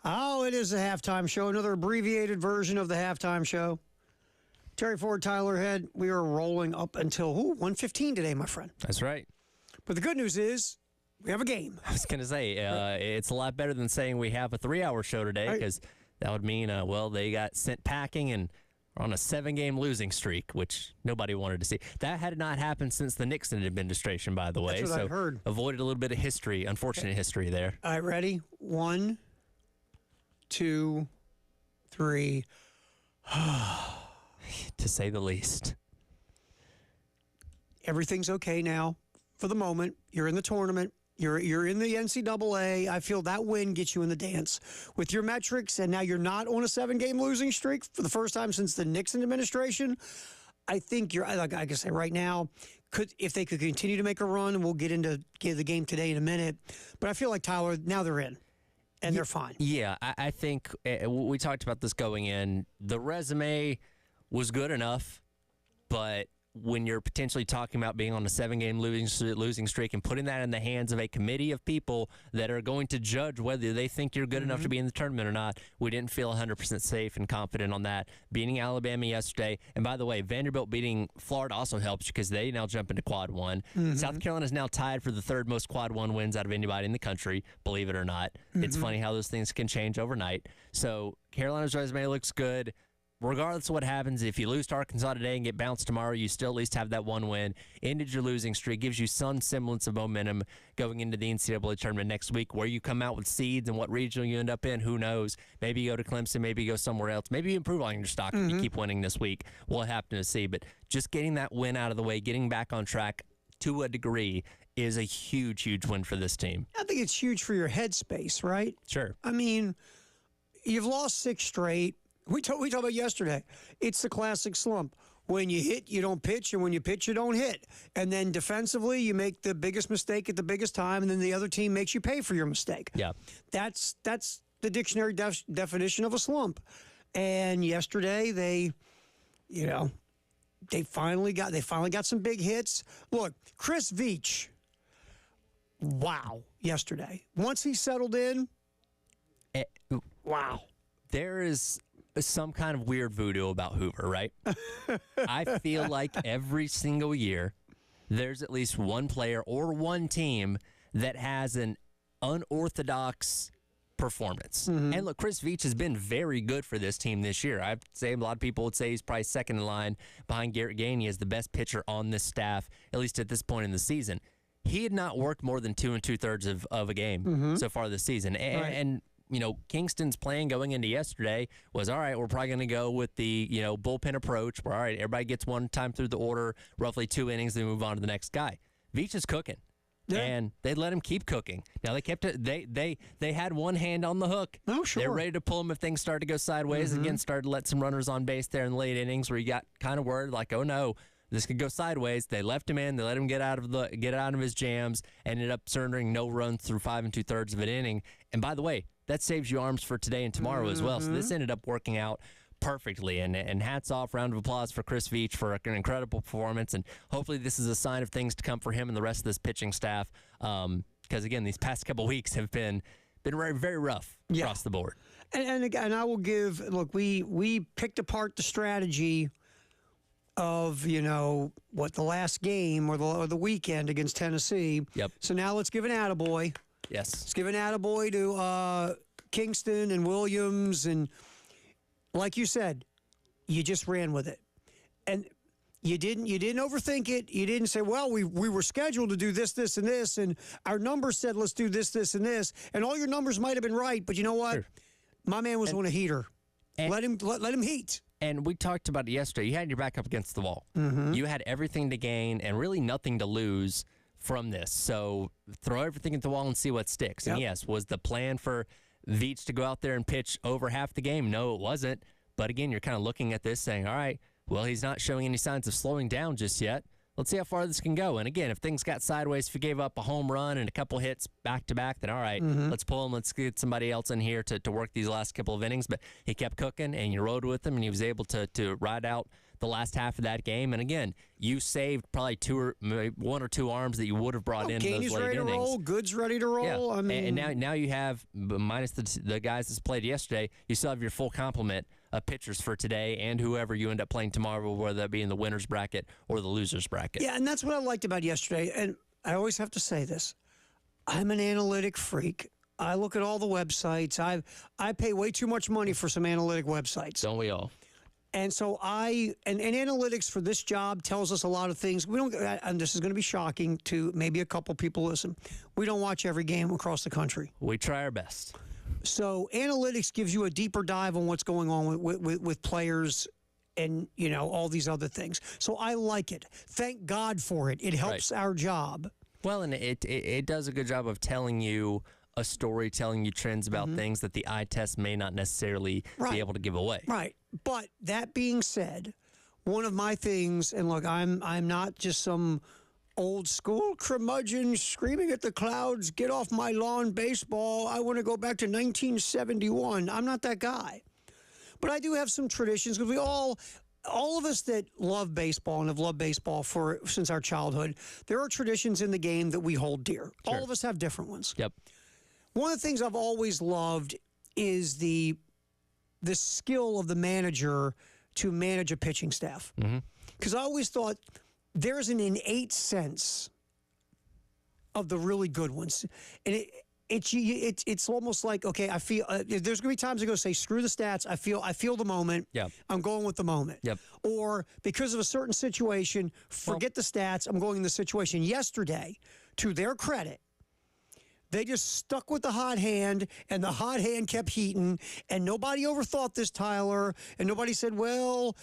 Oh, it is a halftime show, another abbreviated version of the halftime show. Terry Ford, Tyler Head, we are rolling up until 1:15 today, my friend. That's right. But the good news is we have a game. I was going to say, it's a lot better than saying we have a 3-hour show today, because that would mean, they got sent packing and are on a 7-game losing streak, which nobody wanted to see. That had not happened since the Nixon administration, by the way. That's what I've heard. Avoided a little bit of history, unfortunate history there. All right, ready? 1, 2, 3. To say the least. Everything's okay now for the moment. You're in the tournament. You're in the NCAA. I feel that win gets you in the dance with your metrics, and now you're not on a 7-game losing streak for the first time since the Nixon administration. I think you're, like I can say right now, if they could continue to make a run, and we'll get into the game today in a minute. But I feel like, Tyler, now they're in. And they're fine. Yeah, I think we talked about this going in. The resume was good enough, but when you're potentially talking about being on a 7-game losing streak and putting that in the hands of a committee of people that are going to judge whether they think you're good enough to be in the tournament or not, we didn't feel 100% safe and confident on that. Beating Alabama yesterday, and by the way, Vanderbilt beating Florida also helps because they now jump into quad 1. South Carolina is now tied for the 3rd most quad 1 wins out of anybody in the country, believe it or not. It's funny how those things can change overnight. So Carolina's resume looks good. Regardless of what happens, if you lose to Arkansas today and get bounced tomorrow, you still at least have that 1 win. Ended your losing streak, gives you some semblance of momentum going into the NCAA tournament next week. Where you come out with seeds and what regional you end up in, who knows? Maybe you go to Clemson, maybe you go somewhere else. Maybe you improve on your stock if you keep winning this week. We'll have to see. But just getting that win out of the way, getting back on track to a degree is a huge, huge win for this team. I think it's huge for your headspace, right? Sure. I mean, you've lost 6 straight. We talked about yesterday. It's the classic slump. When you hit, you don't pitch, and when you pitch, you don't hit. And then defensively, you make the biggest mistake at the biggest time, and then the other team makes you pay for your mistake. Yeah. That's the dictionary definition of a slump. And yesterday, they finally got some big hits. Look, Chris Veach, wow, yesterday. Once he settled in, wow. There is some kind of weird voodoo about Hoover, right? I feel like every single year there's at least one player or one team that has an unorthodox performance. And look, Chris Veach has been very good for this team this year. I'd say a lot of people would say he's probably second in line behind Garrett Gainey as the best pitcher on this staff, at least at this point in the season. He had not worked more than 2 2/3 of a game so far this season. And Kingston's plan going into yesterday was, all right, we're probably going to go with the, bullpen approach where, all right, everybody gets one time through the order, roughly 2 innings, then move on to the next guy. Veach is cooking. Yeah. And they let him keep cooking. Now they kept it. They had one hand on the hook. Oh, sure. They're ready to pull him if things start to go sideways. Again, started to let some runners on base there in the late innings where you got kind of worried, like, oh no, this could go sideways. They left him in. They let him get out of his jams. Ended up surrendering no runs through 5 2/3 of an inning. And by the way, that saves you arms for today and tomorrow as well. So this ended up working out perfectly. And hats off, round of applause for Chris Veach for an incredible performance. And hopefully this is a sign of things to come for him and the rest of this pitching staff. Because, again, these past couple weeks have been very, very rough across the board. And again, I will give, look, we picked apart the strategy of, the last game or the weekend against Tennessee. Yep. So now let's give an attaboy. Yes. Let's give an attaboy to Kingston and Williams. And like you said, you just ran with it. And you didn't overthink it. You didn't say, well, we were scheduled to do this, this, and this, and our numbers said let's do this, this, and this. And all your numbers might have been right, but you know what? Sure. My man was on a heater. Let him heat. And we talked about it yesterday. You had your back up against the wall. You had everything to gain and really nothing to lose from this. So throw everything at the wall and see what sticks. And yes, was the plan for Veach to go out there and pitch over half the game? No, it wasn't. But again, you're kind of looking at this saying, all right, well, he's not showing any signs of slowing down just yet. Let's see how far this can go. And again, if things got sideways, if you gave up a home run and a couple hits back to back, then all right, let's pull him. Let's get somebody else in here to work these last couple of innings. But he kept cooking, and you rode with him, and he was able to ride out the last half of that game. And again, you saved probably one or two arms that you would have brought in those late ready innings. To roll, Good's ready to roll. Yeah. I mean, and now you have, minus the guys that's played yesterday, you still have your full complement of pitchers for today and whoever you end up playing tomorrow, whether that be in the winner's bracket or the loser's bracket. Yeah, and that's what I liked about yesterday. And I always have to say this. I'm an analytic freak. I look at all the websites. I pay way too much money for some analytic websites. Don't we all? And so and analytics for this job tells us a lot of things. We don't, and this is going to be shocking to maybe a couple people listen. We don't watch every game across the country. We try our best. So analytics gives you a deeper dive on what's going on with players and, all these other things. So I like it. Thank God for it. It helps our job. Well, and it does a good job of telling you a story, telling you trends about things that the eye test may not necessarily be able to give away. Right. But that being said, one of my things, and look, I'm not just some old school curmudgeon screaming at the clouds, get off my lawn, baseball. I want to go back to 1971. I'm not that guy. But I do have some traditions because we all of us that love baseball and have loved baseball since our childhood, there are traditions in the game that we hold dear. Sure. All of us have different ones. Yep. One of the things I've always loved is the skill of the manager to manage a pitching staff. Because I always thought there's an innate sense of the really good ones. And it's almost like, okay, I feel there's going to be times I go say, screw the stats. I feel the moment. Yep. I'm going with the moment. Yep. Or because of a certain situation, forget the stats. I'm going in the situation. Yesterday, to their credit, they just stuck with the hot hand, and the hot hand kept heating, and nobody overthought this, Tyler, and nobody said, well,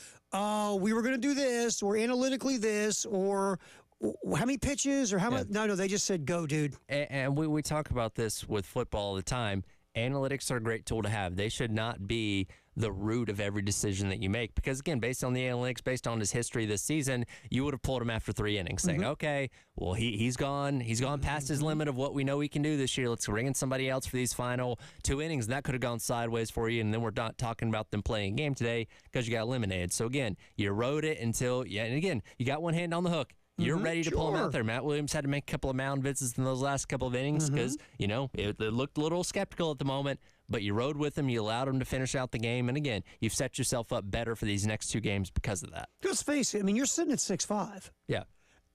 we were going to do this, or analytically this, or how many pitches, or how much. No, they just said, go, dude. And we talk about this with football all the time. Analytics are a great tool to have. They should not be the root of every decision that you make. Because, again, based on the analytics, based on his history this season, you would have pulled him after 3 innings saying, okay, well, he's gone past his limit of what we know he can do this year. Let's bring in somebody else for these final 2 innings. And that could have gone sideways for you. And then we're not talking about them playing a game today because you got eliminated. So, again, you rode it until, and again, you got one hand on the hook. You're ready to pull him out there. Matt Williams had to make a couple of mound visits in those last couple of innings because, it looked a little skeptical at the moment, but you rode with him. You allowed him to finish out the game. And again, you've set yourself up better for these next 2 games because of that. Let's face it. I mean, you're sitting at 6-5. Yeah.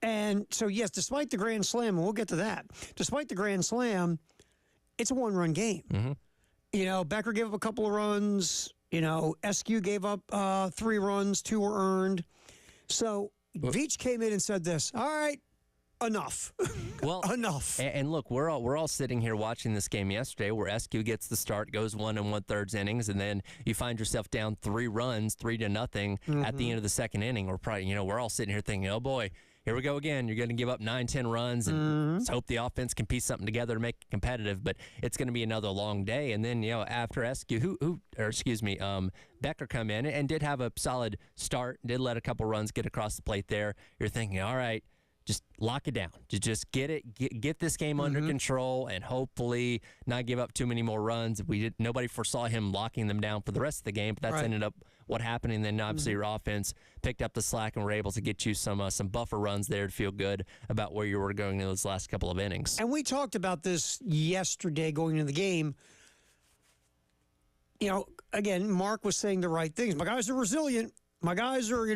And so, yes, despite the grand slam, and we'll get to that, despite the grand slam, it's a 1-run game. Becker gave up a couple of runs. SQ gave up 3 runs, 2 were earned. So, Veach came in and said this, all right, enough. Well, enough. And look, we're all sitting here watching this game yesterday where SQ gets the start, goes 1 1/3 innings, and then you find yourself down 3 runs, 3-0 at the end of the second inning. Or probably, we're all sitting here thinking, oh boy, here we go again. You're going to give up 9-10 runs, and let's hope the offense can piece something together to make it competitive. But it's going to be another long day. And then after SQ, Becker come in and did have a solid start, did let a couple runs get across the plate there. You're thinking, all right, just lock it down. Just get this game under control, and hopefully not give up too many more runs. Nobody foresaw him locking them down for the rest of the game, but that's ended up what happened. And then obviously your offense picked up the slack and were able to get you some buffer runs there to feel good about where you were going in those last couple of innings. And we talked about this yesterday going into the game. Again, Mark was saying the right things. My guys are resilient. My guys are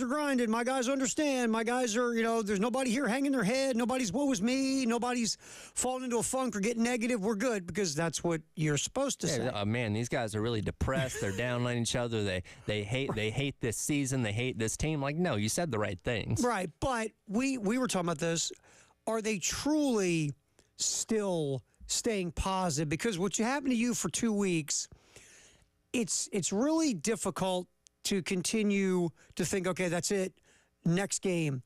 grinding. My guys understand. My guys are, there's nobody here hanging their head. Nobody's woe is me. Nobody's falling into a funk or getting negative. We're good, because that's what you're supposed to say. Man, these guys are really depressed. They're down on each other. They hate this season. They hate this team. Like, no, you said the right things. Right, but we were talking about this. Are they truly still staying positive? Because what happened to you for 2 weeks, it's really difficult to continue to think, okay, that's it. Next game.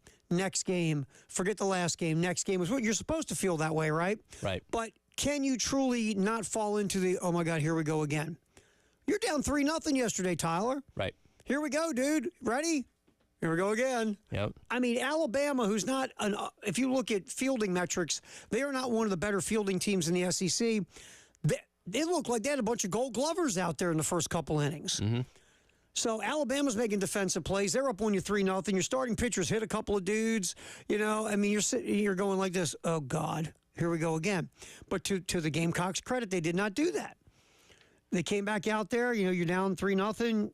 Forget the last game. Next game is what you're supposed to feel that way, right? Right. But can you truly not fall into the, oh my God, here we go again? You're down 3-0 yesterday, Tyler. Right. Here we go, dude. Ready? Here we go again. Yep. I mean, Alabama, who's not, if you look at fielding metrics, they are not one of the better fielding teams in the SEC. They look like they had a bunch of Gold Glovers out there in the first couple innings. So Alabama's making defensive plays. They're up on you 3-0. Your starting pitchers hit a couple of dudes. I mean, you're going like this. Oh God, here we go again. But to the Gamecocks' credit, they did not do that. They came back out there. You're down 3-0.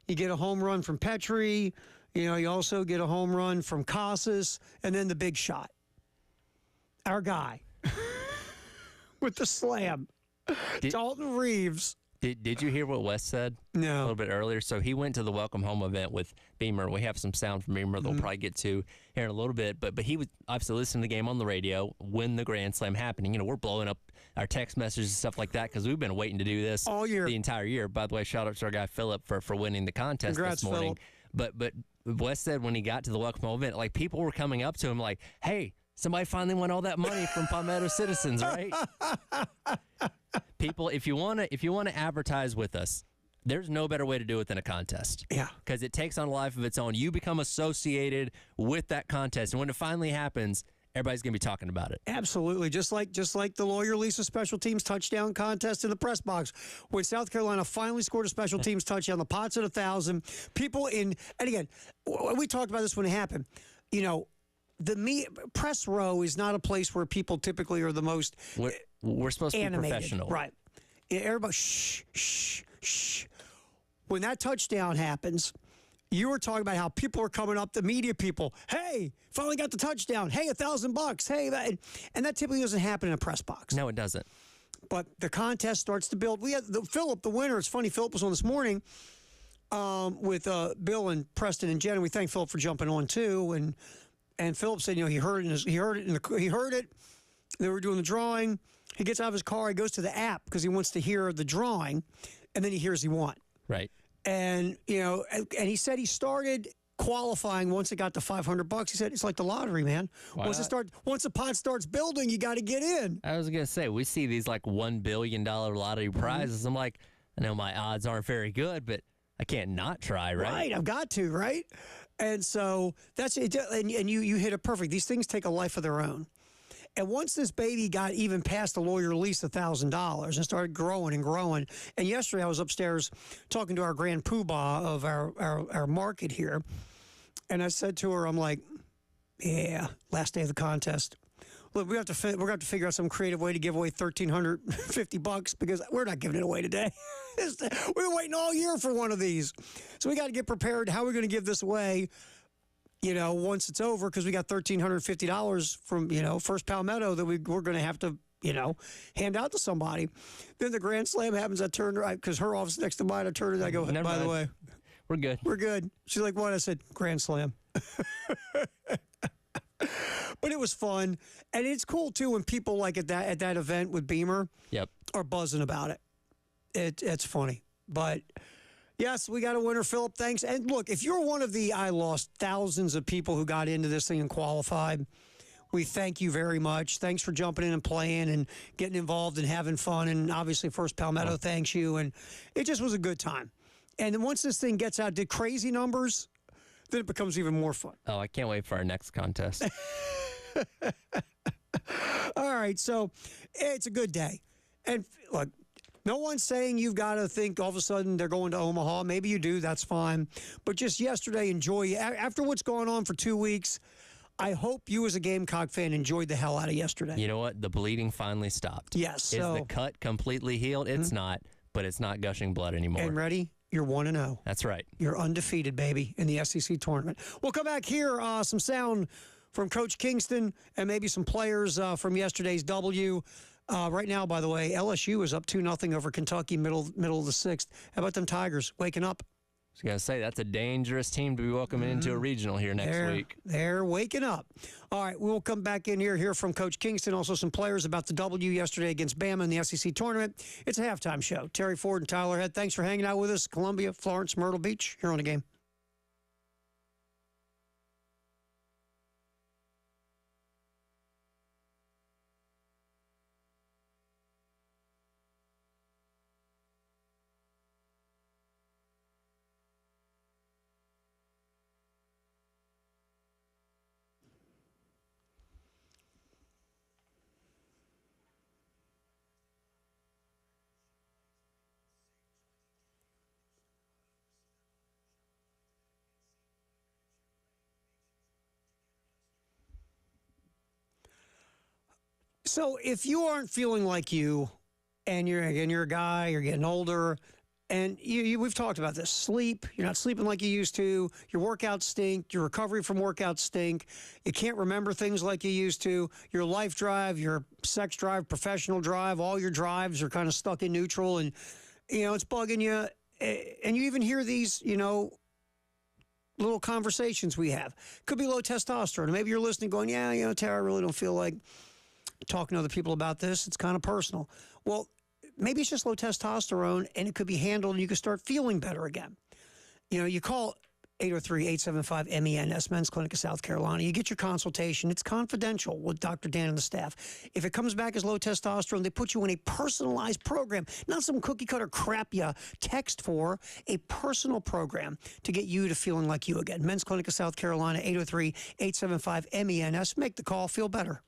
You get a home run from Petrie. You also get a home run from Casas, and then the big shot. Our guy with the slam, Dalton Reeves. Did you hear what Wes said? No. A little bit earlier. So he went to the welcome home event with Beamer. We have some sound from Beamer that we'll probably get to here in a little bit. But he was obviously listening to the game on the radio when the Grand Slam happening. We're blowing up our text messages and stuff like that because we've been waiting to do this all year, the entire year. By the way, shout out to our guy Philip for winning the contest Congrats, this morning. Phillip. But Wes said when he got to the welcome home event, like people were coming up to him like, "Hey, somebody finally won all that money from Palmetto citizens, right?" People, if you want to advertise with us, there's no better way to do it than a contest. Yeah. Because it takes on a life of its own. You become associated with that contest, and when it finally happens, everybody's going to be talking about it. Absolutely. Just like the Lawyer Lisa special teams touchdown contest in the press box. When South Carolina finally scored a special teams touchdown, the Pots at 1,000. People and again, we talked about this when it happened. The press row is not a place where people typically are the most we're supposed to animated. Be professional. Right. Everybody, shh, shh, shh. When that touchdown happens, you were talking about how people are coming up, the media people. Hey, finally got the touchdown. Hey, $1,000. Hey, and that typically doesn't happen in a press box. No, it doesn't. But the contest starts to build. We had Philip, the winner. It's funny, Philip was on this morning with Bill and Preston and Jen, and we thank Philip for jumping on too. And Philip said, he heard it. They were doing the drawing. He gets out of his car. He goes to the app because he wants to hear the drawing, and then he hears he won. Right. And and he said he started qualifying once it got to $500. He said it's like the lottery, man. Once the pot starts building, you got to get in. I was gonna say we see these like $1 billion lottery prizes. I'm like, I know my odds aren't very good, but I can't not try, right? Right, I've got to, right? And so that's it. And you hit it perfect. These things take a life of their own. And once this baby got even past the lawyer lease $1,000 and started growing and growing, and yesterday I was upstairs talking to our grand poobah of our market here, and I said to her, I'm like, yeah, last day of the contest. Look, we're going to have to figure out some creative way to give away $1,350 because we're not giving it away today. We've been waiting all year for one of these. So we got to get prepared. How are we going to give this away, once it's over? Because we got $1,350 from, First Palmetto that we're going to have to, hand out to somebody. Then the Grand Slam happens. I turned her, because her office next to mine, I turned her, I go, by the way. We're good. We're good. She's like, what? I said, Grand Slam. But it was fun, and it's cool too when people like at that event with Beamer, are buzzing about it. It's funny, but yes, we got a winner, Philip. Thanks. And look, if you're one of the I lost thousands of people who got into this thing and qualified, we thank you very much. Thanks for jumping in and playing and getting involved and having fun. And obviously, First Palmetto thanks you, and it just was a good time. And then once this thing gets out, did crazy numbers, then it becomes even more fun. Oh, I can't wait for our next contest. All right, so it's a good day. And look, no one's saying you've got to think all of a sudden they're going to Omaha. Maybe you do, that's fine. But just yesterday, enjoy. After what's going on for 2 weeks, I hope you as a Gamecock fan enjoyed the hell out of yesterday. You know what? The bleeding finally stopped. Yes. Is the cut completely healed? It's not, but it's not gushing blood anymore. And ready? You're 1-0. That's right. You're undefeated, baby, in the SEC tournament. We'll come back here, some sound from Coach Kingston and maybe some players from yesterday's W. Right now, by the way, LSU is up 2-0 over Kentucky, middle of the sixth. How about them Tigers waking up? I was going to say, that's a dangerous team to be welcoming into a regional here next week. They're waking up. All right, we'll come back in here, hear from Coach Kingston, also some players about the W yesterday against Bama in the SEC tournament. It's a halftime show. Terry Ford and Tyler Head, thanks for hanging out with us. Columbia, Florence, Myrtle Beach, here on the game. So if you aren't feeling like you, and you're a guy, you're getting older, and we've talked about this. Sleep, you're not sleeping like you used to. Your workouts stink. Your recovery from workouts stink. You can't remember things like you used to. Your life drive, your sex drive, professional drive, all your drives are kind of stuck in neutral, and it's bugging you. And you even hear these, little conversations we have. Could be low testosterone. Maybe you're listening going, yeah, Tara, I really don't feel like talking to other people about this. It's kind of personal. Well, maybe it's just low testosterone, and it could be handled, and you can start feeling better again. You call 803-875-MENS, Men's Clinic of South Carolina. You get your consultation. It's confidential with Dr. Dan and the staff. If it comes back as low testosterone, they put you in a personalized program, not some cookie-cutter crap you text for, a personal program to get you to feeling like you again. Men's Clinic of South Carolina, 803-875-MENS. Make the call. Feel better.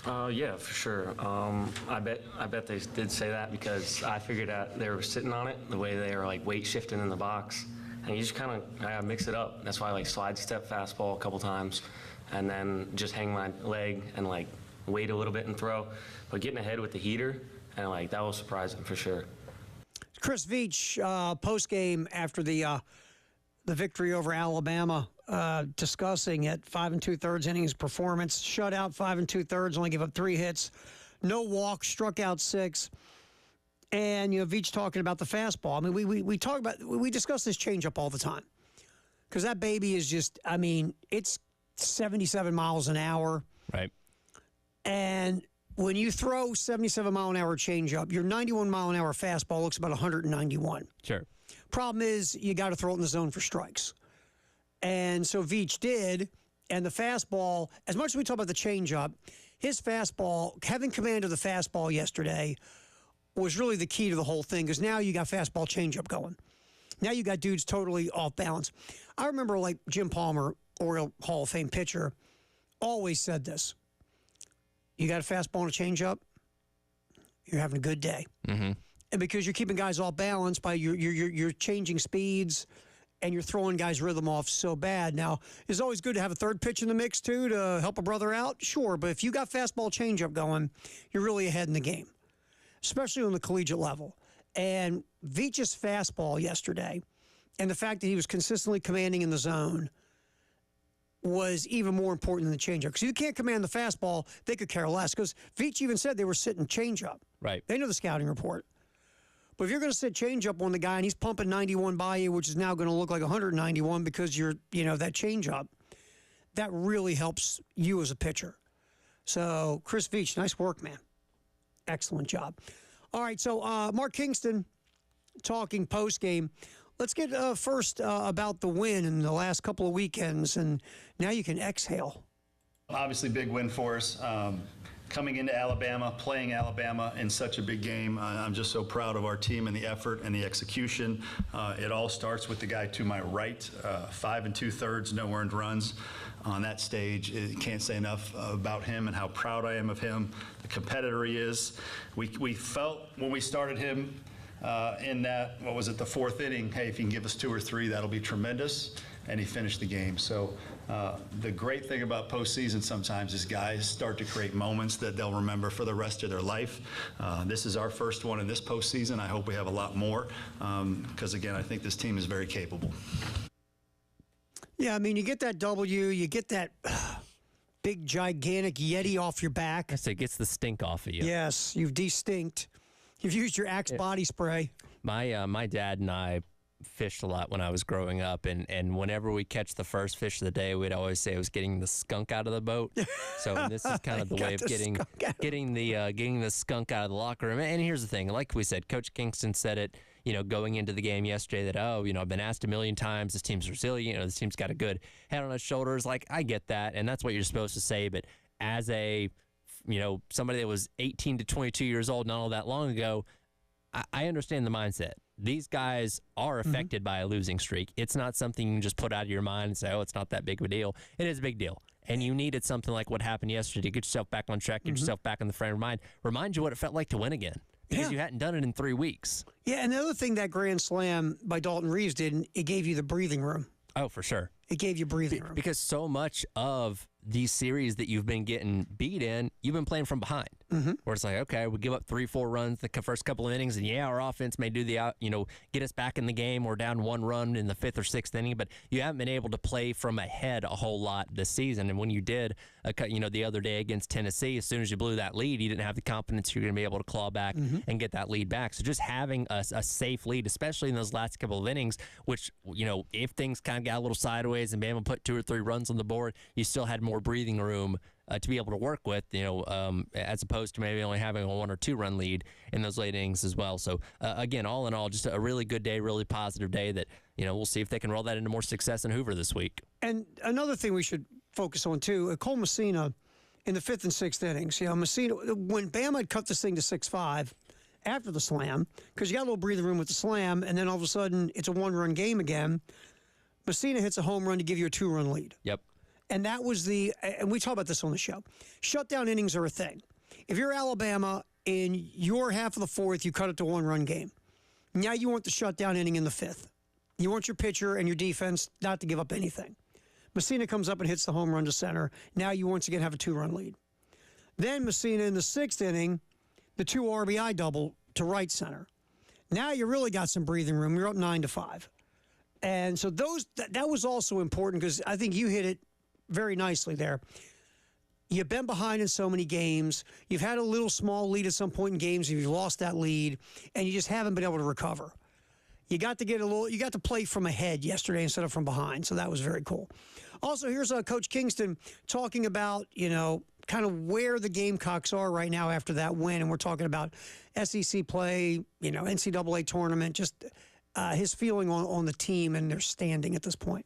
Yeah, for sure. I bet they did say that because I figured out they were sitting on it the way they were like weight shifting in the box, and you just kind of mix it up. That's why I like slide step fastball a couple times, and then just hang my leg and like wait a little bit and throw. But getting ahead with the heater and like that was surprising for sure. Chris Veach, post game after the victory over Alabama, discussing at 5 2/3 innings performance. Shutout 5 2/3, only give up 3 hits, no walks, struck out 6. And Veach talking about the fastball. I mean, we discuss this changeup all the time because that baby is just. I mean, it's 77 miles an hour. Right. And when you throw 77-mile-an-hour changeup, your 91-mile-an-hour fastball looks about 191. Sure. Problem is, you got to throw it in the zone for strikes. And so Veach did, and the fastball, as much as we talk about the changeup, his fastball, having command of the fastball yesterday was really the key to the whole thing because now you got fastball changeup going. Now you got dudes totally off balance. I remember like Jim Palmer, Oriole Hall of Fame pitcher, always said this. You got a fastball and a changeup, you're having a good day. Mm-hmm. And because you're keeping guys off balance by you're changing speeds and you're throwing guys' rhythm off so bad. Now, it's always good to have a third pitch in the mix, too, to help a brother out. Sure, but if you got fastball changeup going, you're really ahead in the game, especially on the collegiate level. And Veach's fastball yesterday and the fact that he was consistently commanding in the zone was even more important than the changeup. Because if you can't command the fastball, they could care less. Because Veach even said they were sitting changeup. Right. They know the scouting report. But if you're going to sit changeup on the guy and he's pumping 91 by you, which is now going to look like 191 because you're, that changeup, that really helps you as a pitcher. So, Chris Veach, nice work, man. Excellent job. All right, so Mark Kingston talking postgame. Let's get first about the win in the last couple of weekends, and now you can exhale. Obviously, big win for us. Coming into Alabama, playing Alabama in such a big game, I'm just so proud of our team and the effort and the execution. It all starts with the guy to my right, 5 2/3, no earned runs on that stage. Can't say enough about him and how proud I am of him, the competitor he is. We felt when we started him in that, the 4th inning, hey, if you can give us 2 or 3, that'll be tremendous. And he finished the game. So the great thing about postseason sometimes is guys start to create moments that they'll remember for the rest of their life. This is our first one in this postseason. I hope we have a lot more because, again, I think this team is very capable. Yeah, I mean, you get that W, you get that big, gigantic Yeti off your back. So it gets the stink off of you. Yes, you've de-stinked. You've used your Axe body spray. My dad and I fished a lot when I was growing up, and whenever we catch the first fish of the day, we'd always say it was getting the skunk out of the boat. So this is kind of the way of getting the skunk out of the locker room. And here's the thing, like we said, Coach Kingston said it, going into the game yesterday that, I've been asked a million times, this team's resilient, this team's got a good head on its shoulders. Like, I get that, and that's what you're supposed to say, but as a somebody that was 18 to 22 years old not all that long ago, I understand the mindset. These guys are affected by a losing streak. It's not something you can just put out of your mind and say, it's not that big of a deal. It is a big deal. And you needed something like what happened yesterday to get yourself back on track, get yourself back in the frame of mind, remind you what it felt like to win again because you hadn't done it in 3 weeks. Yeah, and the other thing that grand slam by Dalton Reeves did, it gave you the breathing room. Oh, for sure. It gave you breathing room. Because so much of these series that you've been getting beat in, you've been playing from behind. Where it's like, okay, we give up 3-4 runs the first couple of innings, and our offense may do get us back in the game. We're down 1 run in the 5th or 6th inning, but you haven't been able to play from ahead a whole lot this season. And when you did, the other day against Tennessee, as soon as you blew that lead, you didn't have the confidence you're going to be able to claw back and get that lead back. So just having a safe lead, especially in those last couple of innings, which, if things kind of got a little sideways and be able to put 2 or 3 runs on the board, you still had more breathing room to be able to work with, as opposed to maybe only having a 1 or 2 run lead in those late innings as well. So, again, all in all, just a really good day, really positive day that, we'll see if they can roll that into more success in Hoover this week. And another thing we should focus on, too, Cole Messina in the 5th and 6th innings. Messina, when Bama had cut this thing to 6-5 after the slam, because you got a little breathing room with the slam, and then all of a sudden it's a 1-run game again, Messina hits a home run to give you a 2-run lead. Yep. And that was and we talk about this on the show, shutdown innings are a thing. If you're Alabama, in your half of the 4th, you cut it to 1-run game. Now you want the shutdown inning in the 5th. You want your pitcher and your defense not to give up anything. Messina comes up and hits the home run to center. Now you once again have a 2-run lead. Then Messina in the 6th inning, the 2 RBI double to right center. Now you really got some breathing room. You're up 9-5. And so that was also important because I think you hit it very nicely there. You've been behind in so many games. You've had a little small lead at some point in games. You've lost that lead, and you just haven't been able to recover. You got to play from ahead yesterday instead of from behind, so that was very cool. Also, here's Coach Kingston talking about, kind of where the Gamecocks are right now after that win, and we're talking about SEC play, NCAA tournament, just his feeling on the team and their standing at this point.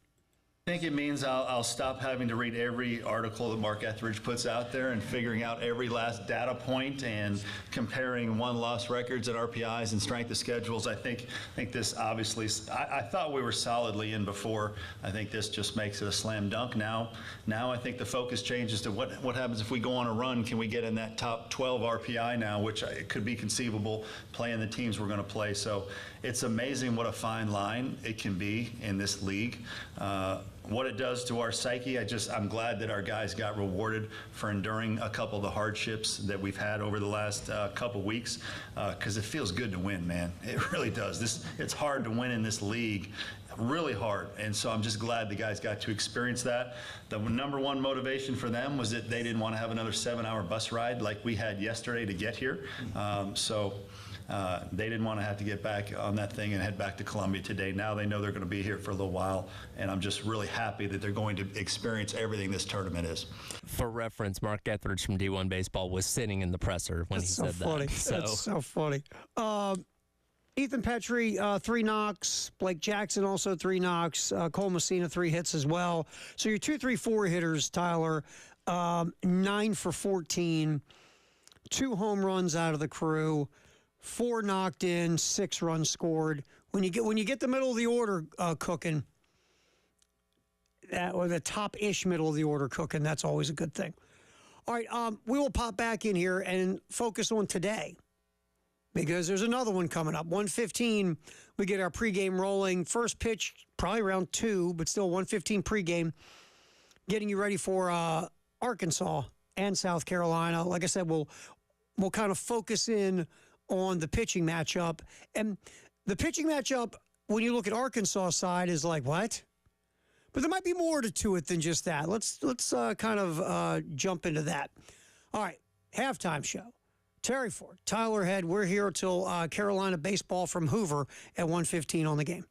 I think it means I'll stop having to read every article that Mark Etheridge puts out there and figuring out every last data point and comparing won-loss records at RPIs and strength of schedules. I think this obviously, I thought we were solidly in before. I think this just makes it a slam dunk now. Now I think the focus changes to what happens if we go on a run. Can we get in that top 12 RPI now, which it could be conceivable playing the teams we're going to play. So it's amazing what a fine line it can be in this league. What it does to our psyche, I'm glad that our guys got rewarded for enduring a couple of the hardships that we've had over the last couple weeks, because it feels good to win, man. It really does. It's hard to win in this league, really hard, and so I'm just glad the guys got to experience that. The number one motivation for them was that they didn't want to have another 7-hour bus ride like we had yesterday to get here. They didn't want to have to get back on that thing and head back to Columbia today. Now they know they're going to be here for a little while, and I'm just really happy that they're going to experience everything this tournament is. For reference, Mark Etheridge from D1 Baseball was sitting in the presser when he said that. That's so funny. Ethan Petrie, 3 knocks. Blake Jackson also 3 knocks. Cole Messina 3 hits as well. So your 2, 3, 4 hitters, Tyler, 9 for 14, 2 home runs out of the crew. 4 knocked in, 6 runs scored. When you get the middle of the order cooking, or the top-ish middle of the order cooking, that's always a good thing. All right, we will pop back in here and focus on today because there's another one coming up. 1:15, we get our pregame rolling. First pitch, probably around 2, but still 1:15 pregame, getting you ready for Arkansas and South Carolina. Like I said, we'll kind of focus in on the pitching matchup. And the pitching matchup, when you look at Arkansas side, is like, what? But there might be more to it than just that. Let's kind of jump into that. All right, halftime show. Terry Ford, Tyler Head, we're here till Carolina baseball from Hoover at 1:15 on the game.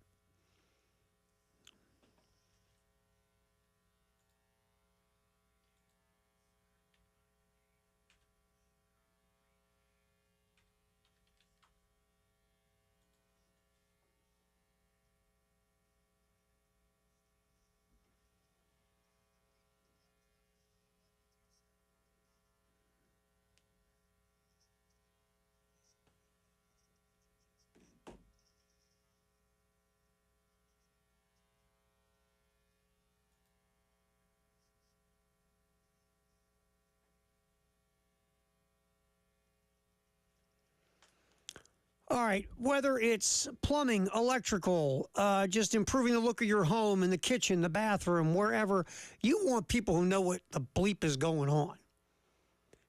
All right, whether it's plumbing, electrical, just improving the look of your home in the kitchen, the bathroom, wherever, you want people who know what the bleep is going on.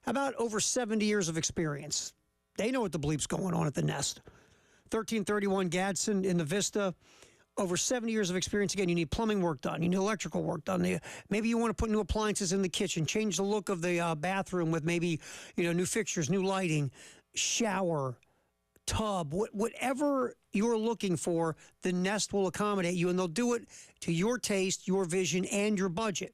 How about over 70 years of experience? They know what the bleep's going on at the Nest. 1331 Gadsden in the Vista. Over 70 years of experience. Again, you need plumbing work done. You need electrical work done. Maybe you want to put new appliances in the kitchen, change the look of the bathroom with maybe, new fixtures, new lighting, shower, tub, whatever you're looking for, the Nest will accommodate you, and they'll do it to your taste, your vision, and your budget.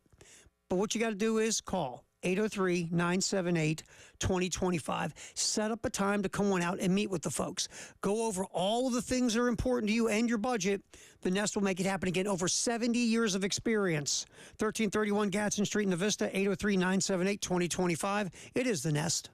But what you got to do is call 803-978-2025. Set up a time to come on out and meet with the folks. Go over all of the things that are important to you and your budget. The Nest will make it happen again. Over 70 years of experience. 1331 Gadsden Street in the Vista, 803-978-2025. It is the Nest.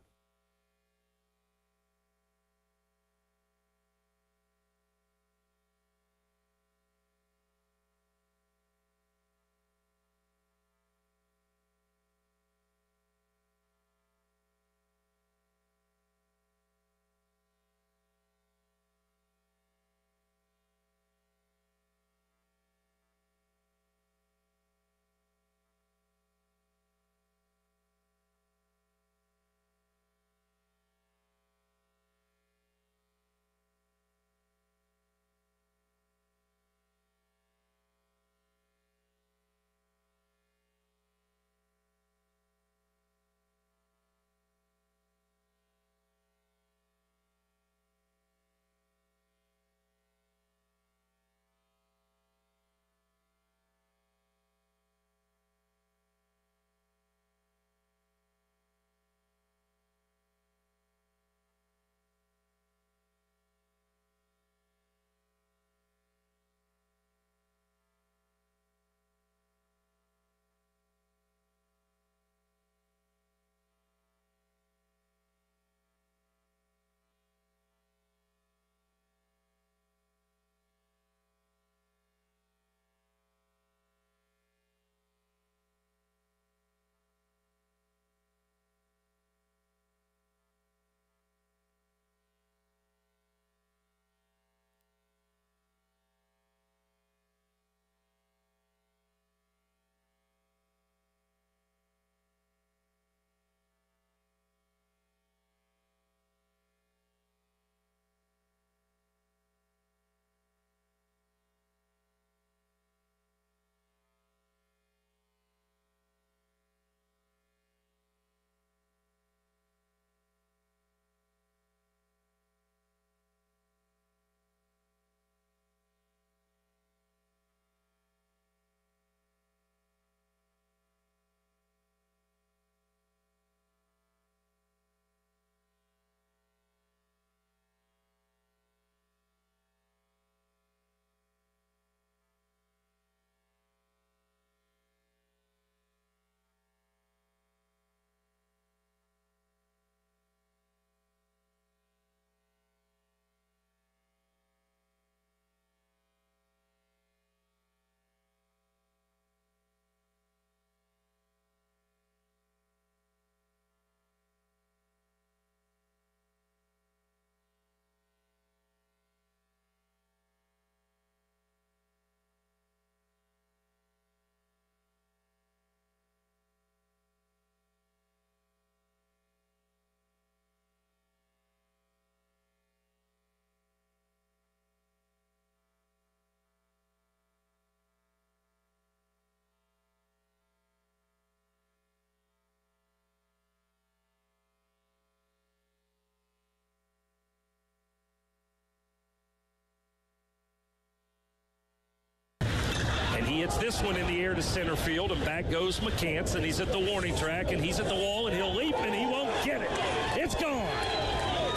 Gets this one in the air to center field, and back goes McCants, and he's at the warning track, and he's at the wall, and he'll leap, and he won't get it. It's gone.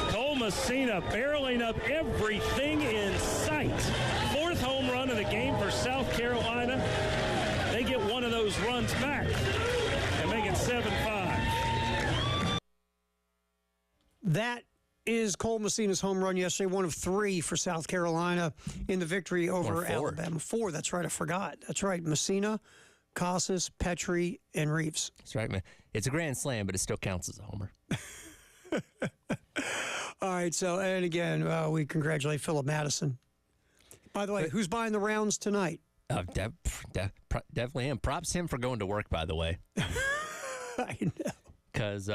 Cole Messina barreling up everything in sight. 4th home run of the game for South Carolina. They get one of those runs back and make it 7-5. That is Cole Messina's home run yesterday, one of 3 for South Carolina in the victory over Alabama. 4, that's right, I forgot. That's right, Messina, Casas, Petrie, and Reeves. That's right, man. It's a grand slam, but it still counts as a homer. All right, so, and again, we congratulate Philip Madison. By the way, who's buying the rounds tonight? Definitely him. Props to him for going to work, by the way. I know. Because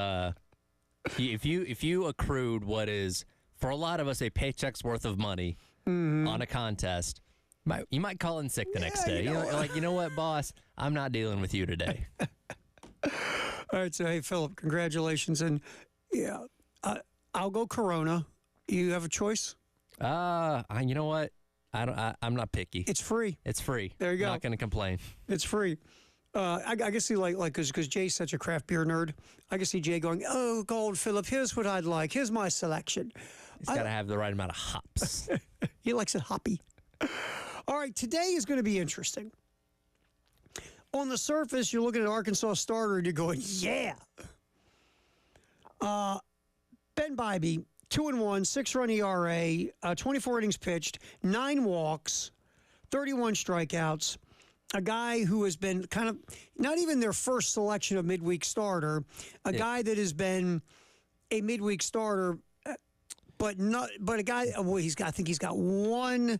if you accrued what is, for a lot of us, a paycheck's worth of money on a contest, you might call in sick the next day. You know what, boss? I'm not dealing with you today. All right, so, hey, Philip, congratulations. And, yeah, I'll go Corona. You have a choice? You know what? I'm not picky. It's free. It's free. There you go. Not going to complain. It's free. I can see because Jay's such a craft beer nerd. I can see Jay going, "Oh, Gold Philip, here's what I'd like. Here's my selection." It's got to have the right amount of hops. He likes it hoppy. All right, today is going to be interesting. On the surface, you're looking at Arkansas starter and you're going, "Yeah." Ben Bybee, 2-1, 6-run ERA, 24 innings pitched, 9 walks, 31 strikeouts. A guy who has been kind of not even their first selection of midweek starter, a guy that has been a midweek starter, but a guy. Well, I think he's got one.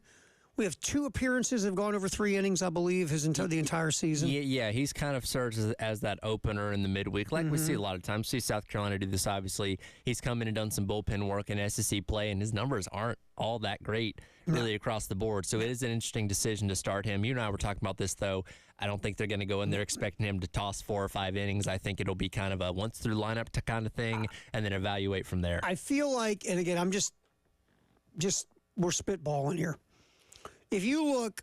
We have 2 appearances that have gone over 3 innings, I believe, the entire season. Yeah, he's kind of served as that opener in the midweek, like we see a lot of times. See South Carolina do this, obviously. He's come in and done some bullpen work in SEC play, and his numbers aren't all that great, really, across the board. So it is an interesting decision to start him. You and I were talking about this, though. I don't think they're going to go in there expecting him to toss 4 or 5 innings. I think it'll be kind of a once-through lineup kind of thing, and then evaluate from there. I feel like, and again, I'm just we're spitballing here. If you look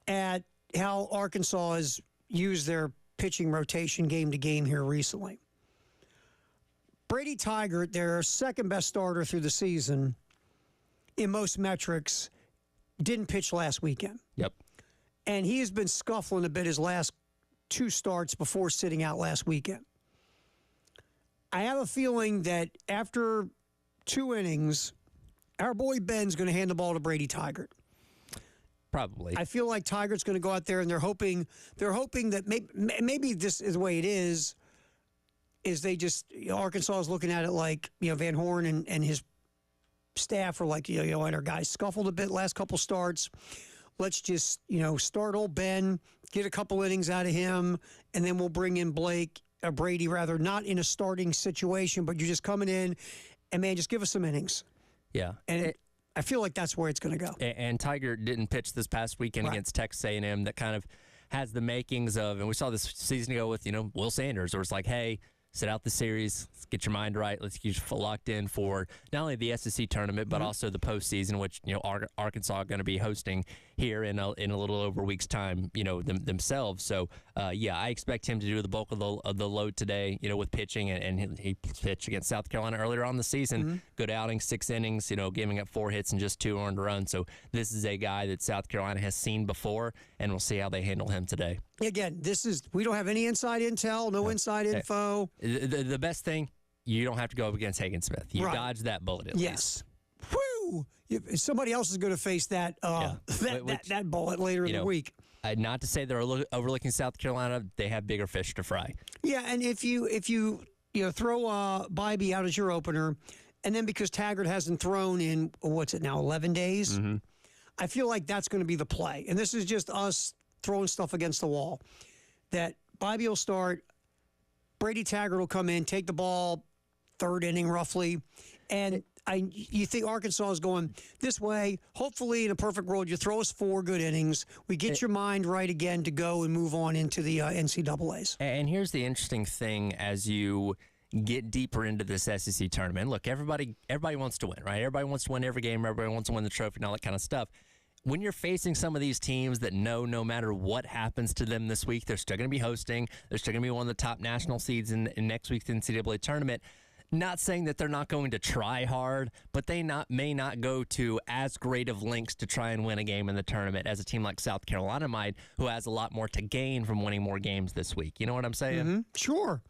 at how Arkansas has used their pitching rotation game to game here recently, Brady Tigert, their second best starter through the season in most metrics, didn't pitch last weekend. Yep. And he has been scuffling a bit his last 2 starts before sitting out last weekend. I have a feeling that after 2 innings, our boy Ben's going to hand the ball to Brady Tigert. Probably. I feel like Tiger's going to go out there and they're hoping that maybe this is the way it is they just, Arkansas is looking at it like, Van Horn and his staff are like, and our guys scuffled a bit last couple starts. Let's just, start old Ben, get a couple innings out of him, and then we'll bring in Brady, rather, not in a starting situation, but you're just coming in and, man, just give us some innings. Yeah. And I feel like that's where it's going to go. And Tiger didn't pitch this past weekend against Texas A&M. That kind of has the makings of, and we saw this season ago with, Will Sanders, where it's like, hey, sit out the series, let's get your mind right, let's get you locked in for not only the SEC tournament, but also the postseason, which, Arkansas are going to be hosting here in a little over a week's time, themselves. So, I expect him to do the bulk of the load today, with pitching, and he pitched against South Carolina earlier on the season. Good outing, 6 innings, giving up 4 hits and just 2 earned runs. So this is a guy that South Carolina has seen before, and we'll see how they handle him today. Again, we don't have any inside intel, no inside info. The best thing, you don't have to go up against Hagen Smith. You dodged that bullet at least. Woo! Somebody else is going to face that that bullet later in the week. Not to say they're overlooking South Carolina, they have bigger fish to fry. Yeah, and if you throw Bybee out as your opener, and then because Taggart hasn't thrown in 11 days, I feel like that's going to be the play. And this is just us throwing stuff against the wall. That Bybee will start, Brady Taggart will come in, take the ball, 3rd inning roughly, and you think Arkansas is going this way. Hopefully, in a perfect world, you throw us 4 good innings. We get your mind right again to go and move on into the NCAAs. And here's the interesting thing as you get deeper into this SEC tournament. Look, everybody wants to win, right? Everybody wants to win every game. Everybody wants to win the trophy and all that kind of stuff. when you're facing some of these teams that know no matter what happens to them this week, they're still going to be hosting. They're still going to be one of the top national seeds in next week's NCAA tournament. Not saying that they're not going to try hard, but they may not go to as great of lengths to try and win a game in the tournament as a team like South Carolina might, who has a lot more to gain from winning more games this week. You know what I'm saying? Mm-hmm. Sure.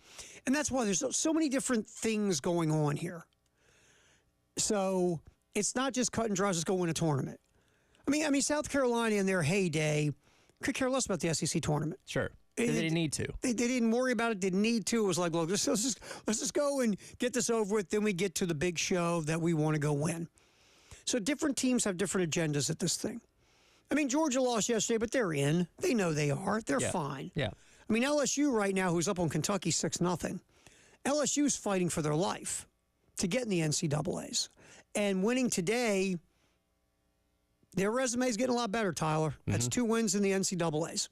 And that's why there's so many different things going on here. So it's not just cut and dry, just go win a tournament. I mean, South Carolina in their heyday could care less about the SEC tournament. Sure. They didn't need to. They didn't worry about it. Didn't need to. It was like, look, let's just go and get this over with. Then we get to the big show that we want to go win. So different teams have different agendas at this thing. I mean, Georgia lost yesterday, but they're in. They know they are. They're fine. Yeah. I mean, LSU right now, who's up on Kentucky 6-0, LSU's fighting for their life to get in the NCAAs. And winning today, their resume is getting a lot better, Tyler. That's 2 wins in the NCAAs.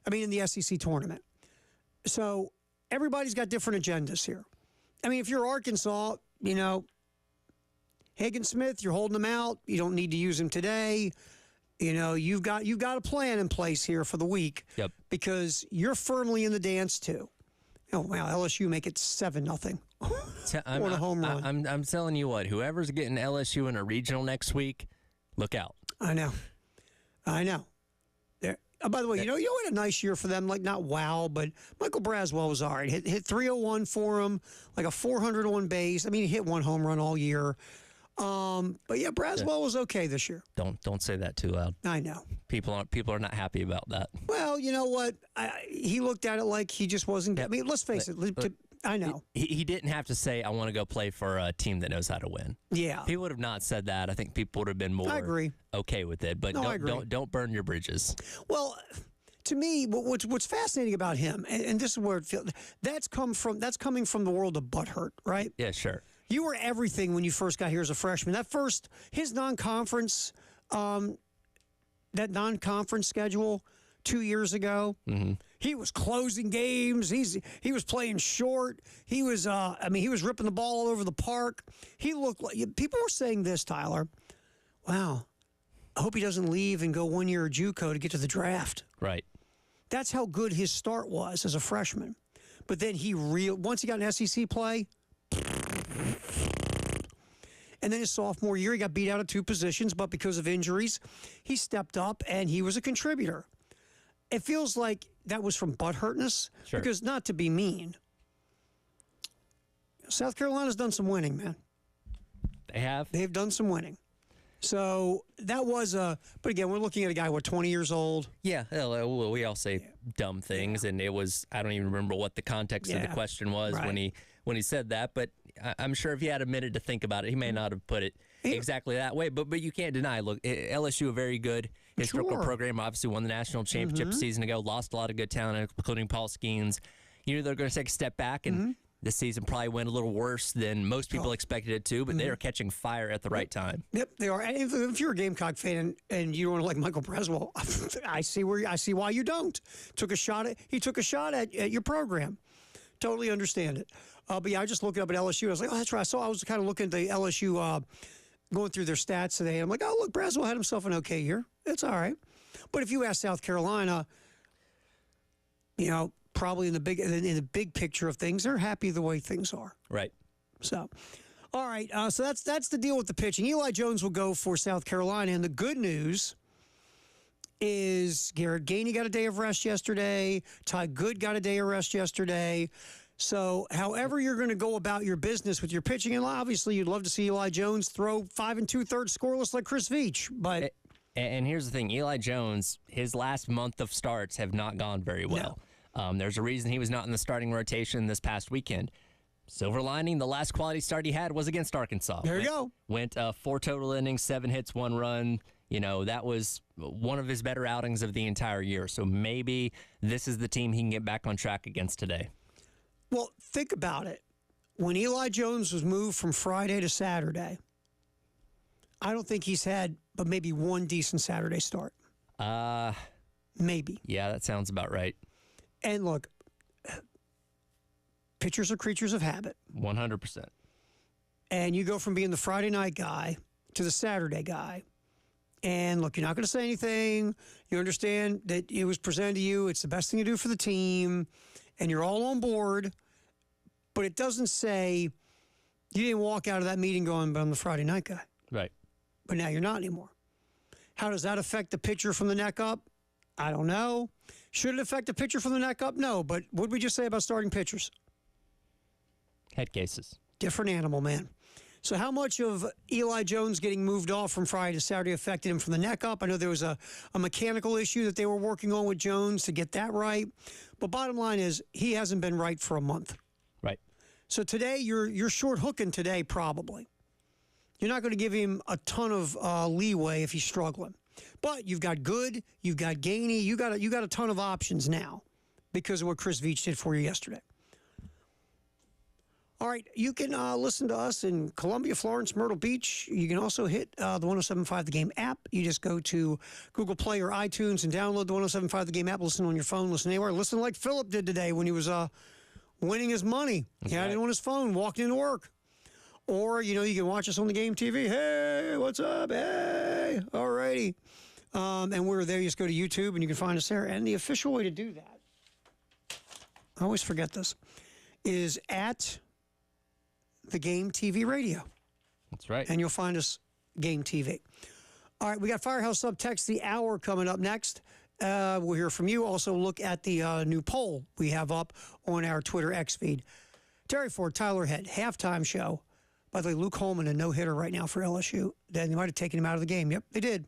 I mean, in the SEC tournament. So everybody's got different agendas here. I mean, if you're Arkansas, you know, Hagen Smith, you're holding him out. You don't need to use him today. You know, you've got a plan in place here for the week. Yep. Because you're firmly in the dance too. Oh wow, LSU make it 7-0. On a home run. I'm telling you what, whoever's getting LSU in a regional next week, look out. I know. By the way, you know what a nice year for them? Like, not wow, but Michael Braswell was all right. Hit 301 for him, like a 400 on base. I mean, he hit 1 home run all year. But yeah, Braswell was okay this year. Don't say that too loud. I know. People are not happy about that. Well, you know what? He looked at it like he just wasn't. I mean, let's face it. I know. He didn't have to say, I want to go play for a team that knows how to win. Yeah. He would have not said that. I think people would have been more okay with it. But don't burn your bridges. Well, to me, what's fascinating about him, and this is where it feels, that's coming from the world of butthurt, right? Yeah, sure. You were everything when you first got here as a freshman. His non-conference, that non-conference schedule 2 years ago, he was closing games. He was playing short. He was, he was ripping the ball all over the park. He looked like, people were saying this, Tyler, wow, I hope he doesn't leave and go 1 year at JUCO to get to the draft. Right. That's how good his start was as a freshman. But then once he got an SEC play, and then his sophomore year, he got beat out of 2 positions, but because of injuries, he stepped up and he was a contributor. It feels like that was from butthurtness, because not to be mean, South Carolina's done some winning, man. They have? They've done some winning. So that was but again, we're looking at a guy, 20 years old? Yeah, we all say dumb things, and it was, I don't even remember what the context of the question was when he said that, but I'm sure if he had a minute to think about it, he may not have put it exactly that way, but you can't deny, look, LSU, a very good historical program, obviously won the national championship a season ago, lost a lot of good talent, including Paul Skeens. You know they're going to take a step back, and this season probably went a little worse than most people expected it to, but they are catching fire at the right time. Yep, they are. And if you're a Gamecock fan and you don't like Michael Braswell, I see why you don't. He took a shot at your program. Totally understand it. But yeah, I just looked up at LSU. I was like, oh, that's right. I was kind of looking at the LSU, going through their stats today. I'm like, oh, look, Braswell had himself an okay year. It's all right. But if you ask South Carolina, you know, probably in the big picture of things, they're happy the way things are. Right. So, all right. So that's the deal with the pitching. Eli Jones will go for South Carolina, and the good news is Garrett Gainey got a day of rest yesterday. Ty Good got a day of rest yesterday. So, however you're going to go about your business with your pitching, and obviously you'd love to see Eli Jones throw 5 2/3 scoreless like Chris Veach, but. And here's the thing, Eli Jones, his last month of starts have not gone very well. No. There's a reason he was not in the starting rotation this past weekend. Silver lining, the last quality start he had was against Arkansas. There you go. Went 4 total innings, 7 hits, 1 run. You know, that was one of his better outings of the entire year. So maybe this is the team he can get back on track against today. Well, think about it. When Eli Jones was moved from Friday to Saturday, I don't think he's had but maybe one decent Saturday start. Maybe. Yeah, that sounds about right. And look, pitchers are creatures of habit. 100%. And you go from being the Friday night guy to the Saturday guy, And look, you're not going to say anything. You understand that it was presented to you. It's the best thing to do for the team. And you're all on board. But it doesn't say you didn't walk out of that meeting going, but I'm the Friday night guy. Right. But now you're not anymore. How does that affect the pitcher from the neck up? I don't know. Should it affect the pitcher from the neck up? No. But what did we just say about starting pitchers? Head cases. Different animal, man. So how much of Eli Jones getting moved off from Friday to Saturday affected him from the neck up? I know there was a mechanical issue that they were working on with Jones to get that right. But bottom line is he hasn't been right for a month. Right. So today you're short hooking today probably. You're not going to give him a ton of leeway if he's struggling. But you've got Good, you've got Gainey, you got a ton of options now because of what Chris Veach did for you yesterday. All right, you can listen to us in Columbia, Florence, Myrtle Beach. You can also hit the 107.5 The Game app. You just go to Google Play or iTunes and download the 107.5 The Game app. Listen on your phone, listen anywhere. Listen like Philip did today when he was winning his money. He had it on his phone, walking into work. Or, you can watch us on the Game TV. Hey, what's up? Hey, all righty. And we're there. You just go to YouTube and you can find us there. And the official way to do that, I always forget this, is at the Game TV radio. That's right. And you'll find us Game TV. All right, we got Firehouse Subtext the hour coming up next. We'll hear from you. Also look at the new poll we have up on our Twitter X feed. Terry Ford, Tyler Head, halftime show. By the way, Luke Holman, a no-hitter right now for LSU. They might have taken him out of the game. Yep, they did.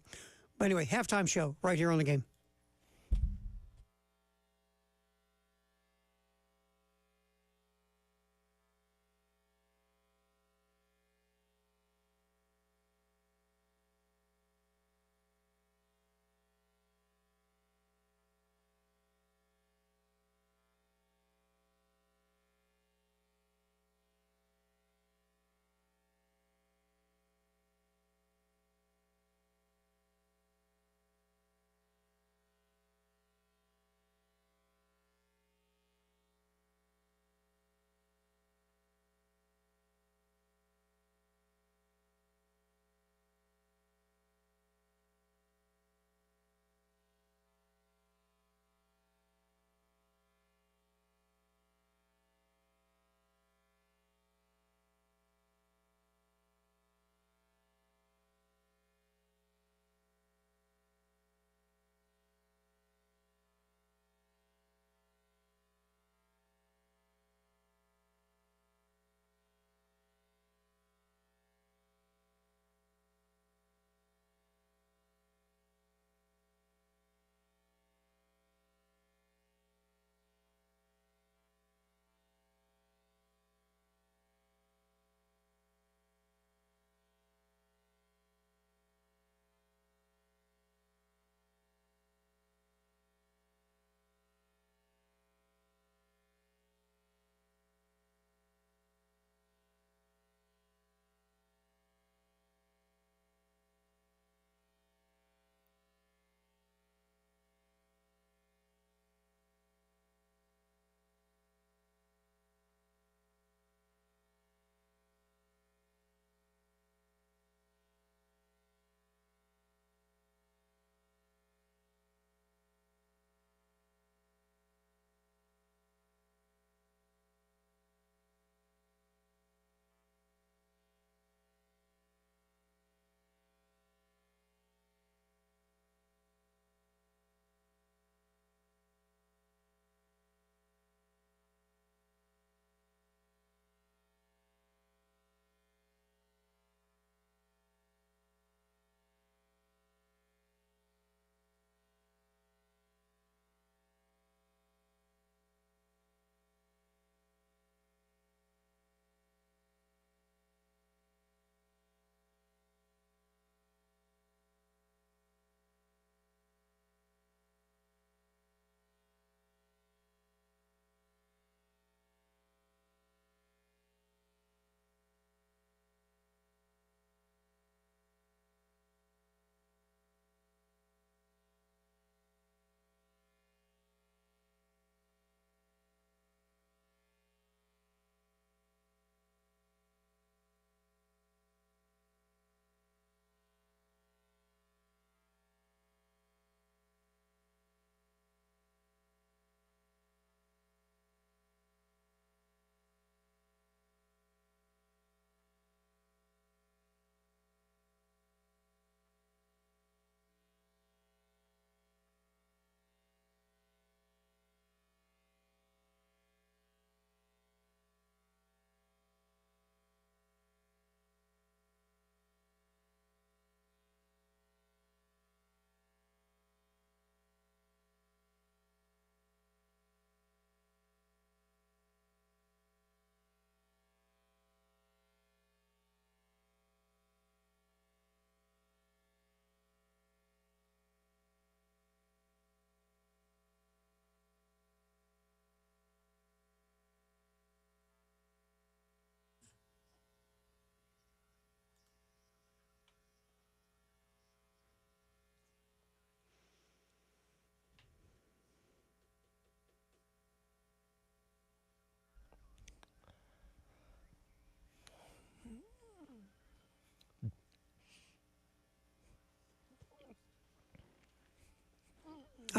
But anyway, halftime show right here on the Game.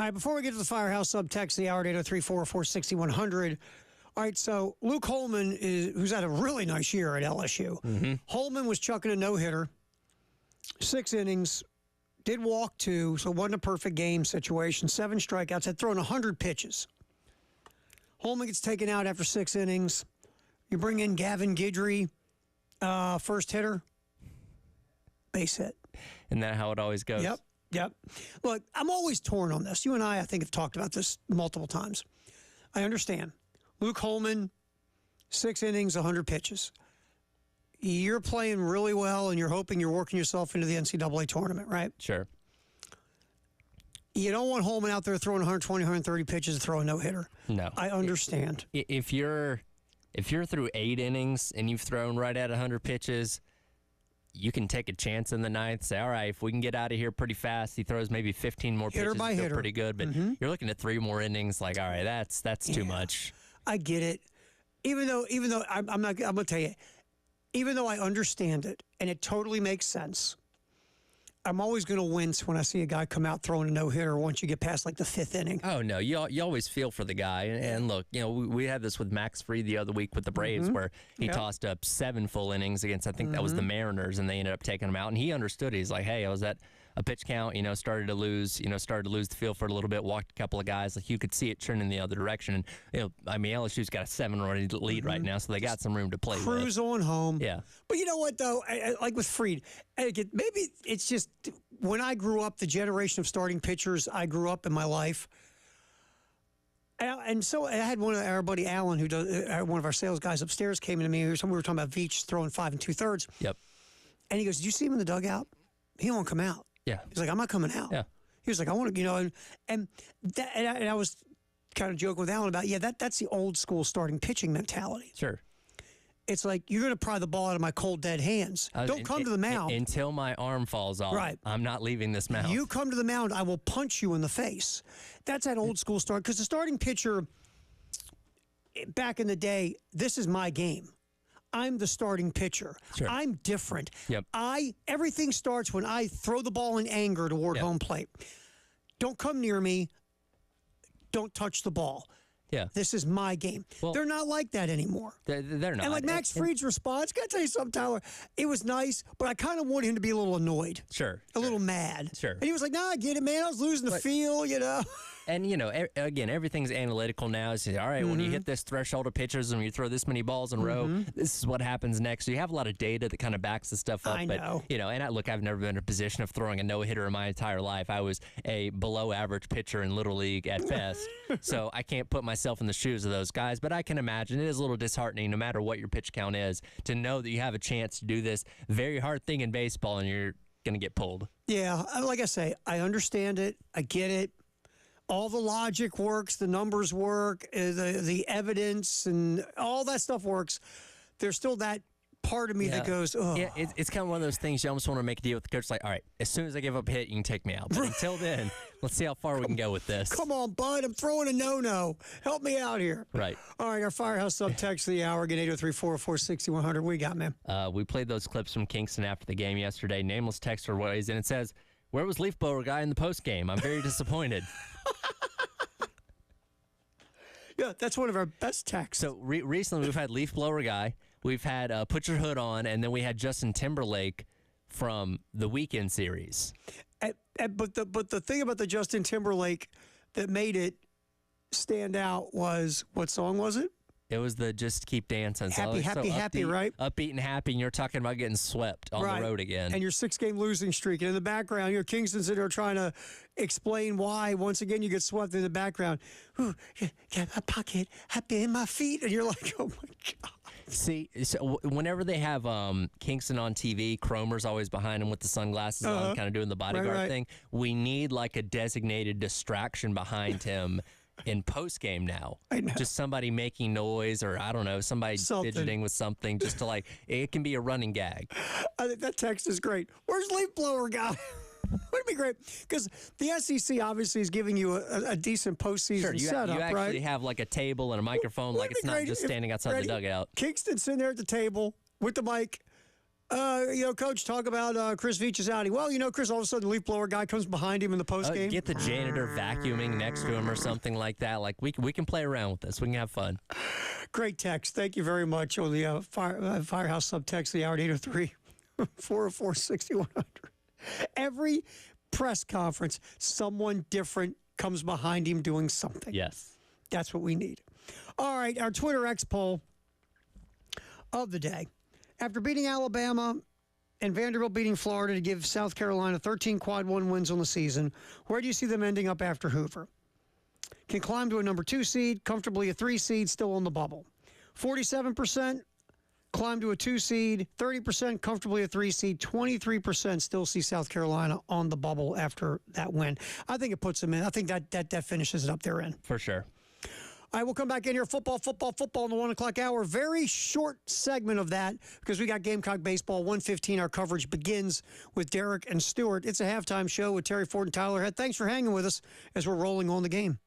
All right, before we get to the Firehouse subtext, the hour at 803-446-100. All right, so Luke Holman, who's had a really nice year at LSU. Holman was chucking a no-hitter, 6 innings, did walk 2, so it wasn't a perfect game situation, 7 strikeouts, had thrown 100 pitches. Holman gets taken out after 6 innings. You bring in Gavin Guidry, first hitter, base hit. Isn't that how it always goes? Yep. Look, I'm always torn on this. You and I think, have talked about this multiple times. I understand. Luke Holman, 6 innings, 100 pitches. You're playing really well, and you're hoping you're working yourself into the NCAA tournament, right? Sure. You don't want Holman out there throwing 120, 130 pitches and throwing a no-hitter. No. I understand. If you're through 8 innings and you've thrown right at 100 pitches, you can take a chance in the ninth. Say, all right, if we can get out of here pretty fast, he throws maybe 15 more Hitter pitches. by feel hitter. pretty good. But you're looking at 3 more innings. Like, all right, that's too much. I get it. Even though I'm gonna tell you, even though I understand it and it totally makes sense, I'm always going to wince when I see a guy come out throwing a no-hitter once you get past like the 5th inning. Oh, no. You always feel for the guy. And look, we had this with Max Fried the other week with the Braves where he tossed up 7 full innings against, I think that was the Mariners, and they ended up taking him out. And he understood. He's like, hey, I was at a pitch count, started to lose the feel for it a little bit, walked a couple of guys. Like, you could see it turning the other direction. And, LSU's got a 7-run lead right now, so they got some room to play with. Cruise on home. Yeah. But you know what, though? Like with Fried, maybe it's just when I grew up, the generation of starting pitchers I grew up in my life. And so I had our buddy Alan, who does one of our sales guys upstairs, came into me. We were talking about Veach throwing 5 2/3. Yep. And he goes, "Did you see him in the dugout? He won't come out." Yeah. He's like, "I'm not coming out." Yeah. He was like, "I want to, and I was kind of joking with Alan about, that's the old school starting pitching mentality. Sure. It's like, you're going to pry the ball out of my cold, dead hands. Don't come to the mound. Until my arm falls off. Right. I'm not leaving this mound. You come to the mound, I will punch you in the face. That's that old school start. Because the starting pitcher, back in the day, this is my game. I'm the starting pitcher. Sure. I'm different. Yep. Everything starts when I throw the ball in anger toward home plate. Don't come near me. Don't touch the ball. Yeah. This is my game. Well, they're not like that anymore. They're not. And like Max Fried's response, can I tell you something, Tyler? It was nice, but I kind of wanted him to be a little annoyed. Sure. A little mad. Sure. And he was like, "No, I get it, man. I was losing the feel, And, again, everything's analytical now. It's, all right, when you hit this threshold of pitches and you throw this many balls in a row, this is what happens next. So you have a lot of data that kind of backs this stuff up. I know. But, I've never been in a position of throwing a no-hitter in my entire life. I was a below-average pitcher in Little League at best. So I can't put myself in the shoes of those guys. But I can imagine it is a little disheartening, no matter what your pitch count is, to know that you have a chance to do this very hard thing in baseball and you're going to get pulled. Yeah, like I say, I understand it. I get it. All the logic works, the numbers work, the evidence, and all that stuff works. There's still that part of me that goes, oh. Yeah, it's kind of one of those things you almost want to make a deal with the coach. Like, all right, as soon as I give up a hit, you can take me out. But until then, let's see how far we can go with this. Come on, bud. I'm throwing a no-no. Help me out here. Right. All right, our Firehouse subtext of the hour. Again, 803-446-100. What you got, man? We played those clips from Kingston after the game yesterday. Nameless texter weighs in and says, "Where was Leaf Blower Guy in the post game? I'm very disappointed." Yeah, that's one of our best texts. So recently we've had Leaf Blower Guy, we've had Put Your Hood On, and then we had Justin Timberlake from the Weekend series. But the thing about the Justin Timberlake that made it stand out was, what song was it? It was the Just Keep Dancing. Happy, happy, right? Upbeat and happy, and you're talking about getting swept on the road again. And your 6-game losing streak. And in the background, Kingston's in there trying to explain why, once again, you get swept in the background. Ooh, got a pocket, happy in my feet. And you're like, oh, my God. See, so whenever they have Kingston on TV, Cromer's always behind him with the sunglasses on, kind of doing the bodyguard thing. We need like a designated distraction behind him in post-game now. I know. Just somebody making noise, or I don't know, somebody fidgeting with something, just to it can be a running gag. I think that text is great. Where's Leaf Blower Guy? Would be great, because the SEC obviously is giving you a decent postseason setup, you actually right? have like a table and a microphone, like it's not just standing outside the dugout. Kingston's sitting there at the table with the mic. Coach, talk about Chris Veach's outing. Well, Chris, all of a sudden, the leaf blower guy comes behind him in the post game. Get the janitor vacuuming next to him or something like that. Like we can play around with this. We can have fun. Great text. Thank you very much on the Firehouse subtext, the hour at 803 404 6100. Every press conference, someone different comes behind him doing something. Yes. That's what we need. All right, our Twitter X poll of the day. After beating Alabama and Vanderbilt beating Florida to give South Carolina 13 quad one wins on the season, where do you see them ending up after Hoover? Can climb to a number 2 seed, comfortably a 3 seed, still on the bubble. 47% climb to a 2 seed, 30% comfortably a 3 seed, 23% still see South Carolina on the bubble after that win. I think it puts them in. I think that finishes it up there in. For sure. All right, we'll come back in here. Football in the 1 o'clock hour. Very short segment of that because we got Gamecock baseball. 1:15. Our coverage begins with Derek and Stewart. It's a halftime show with Terry Ford and Tyler Head. Thanks for hanging with us as we're rolling on the game.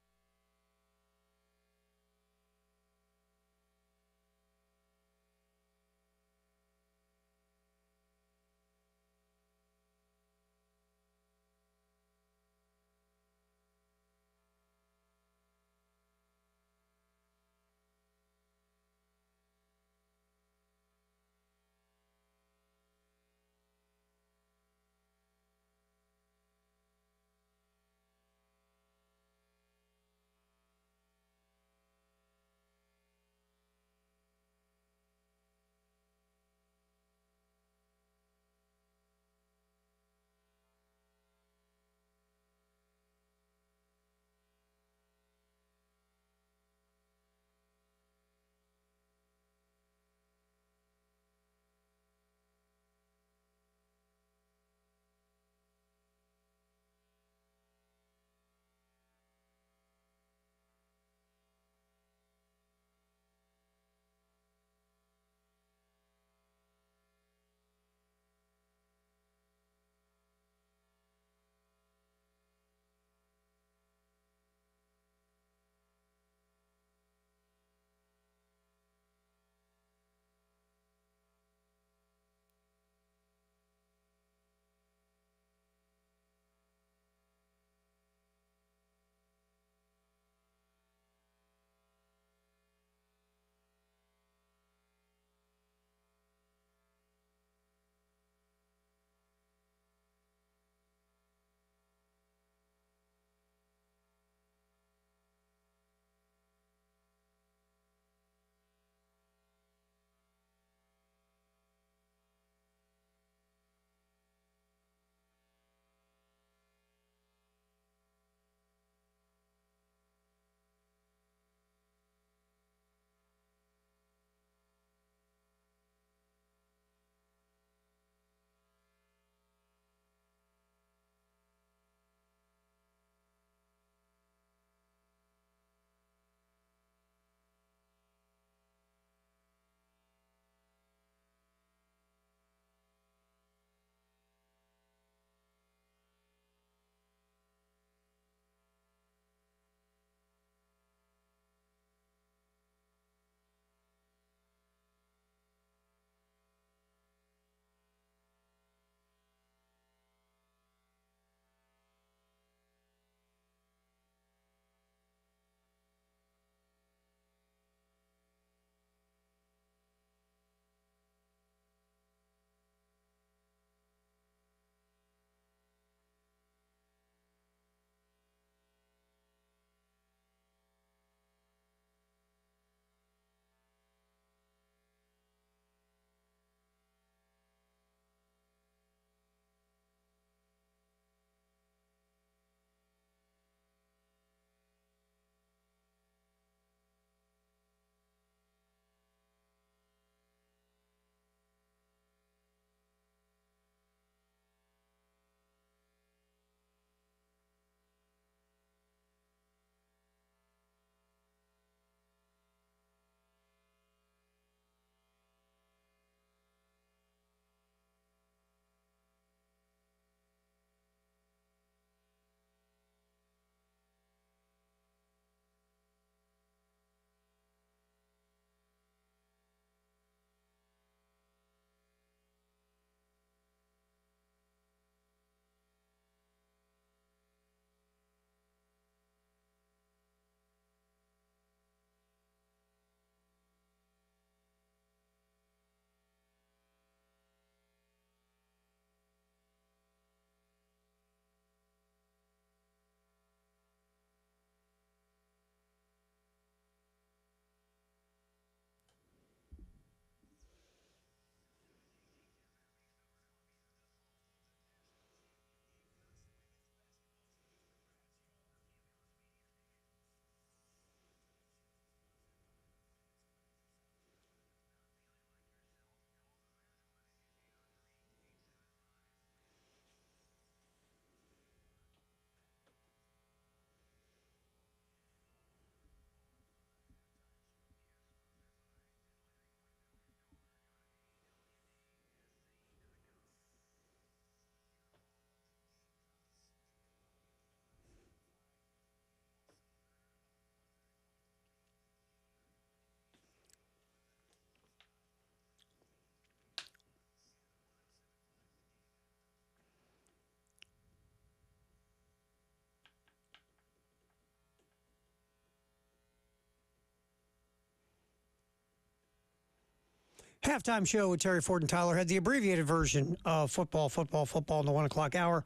Halftime show with Terry Ford and Tyler had the abbreviated version of football in the 1 o'clock hour.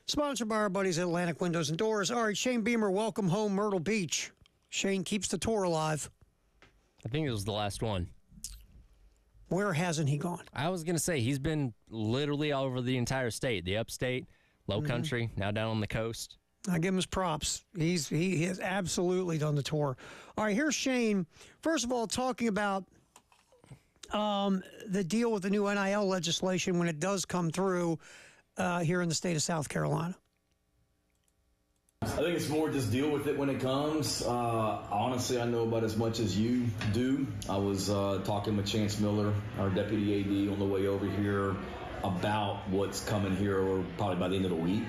Sponsored by our buddies at Atlantic Windows and Doors. All right, Shane Beamer, welcome home, Myrtle Beach. Shane keeps the tour alive. I think it was the last one. Where hasn't he gone? I was going to say, he's been literally all over the entire state, the upstate, low country, now down on the coast. I give him his props. He has absolutely done the tour. All right, here's Shane. First of all, talking about the deal with the new NIL legislation when it does come through here in the state of South Carolina. I think it's more just deal with it when it comes. Honestly, I know about as much as you do. I was talking with Chance Miller, our deputy AD, on the way over here about what's coming here probably by the end of the week.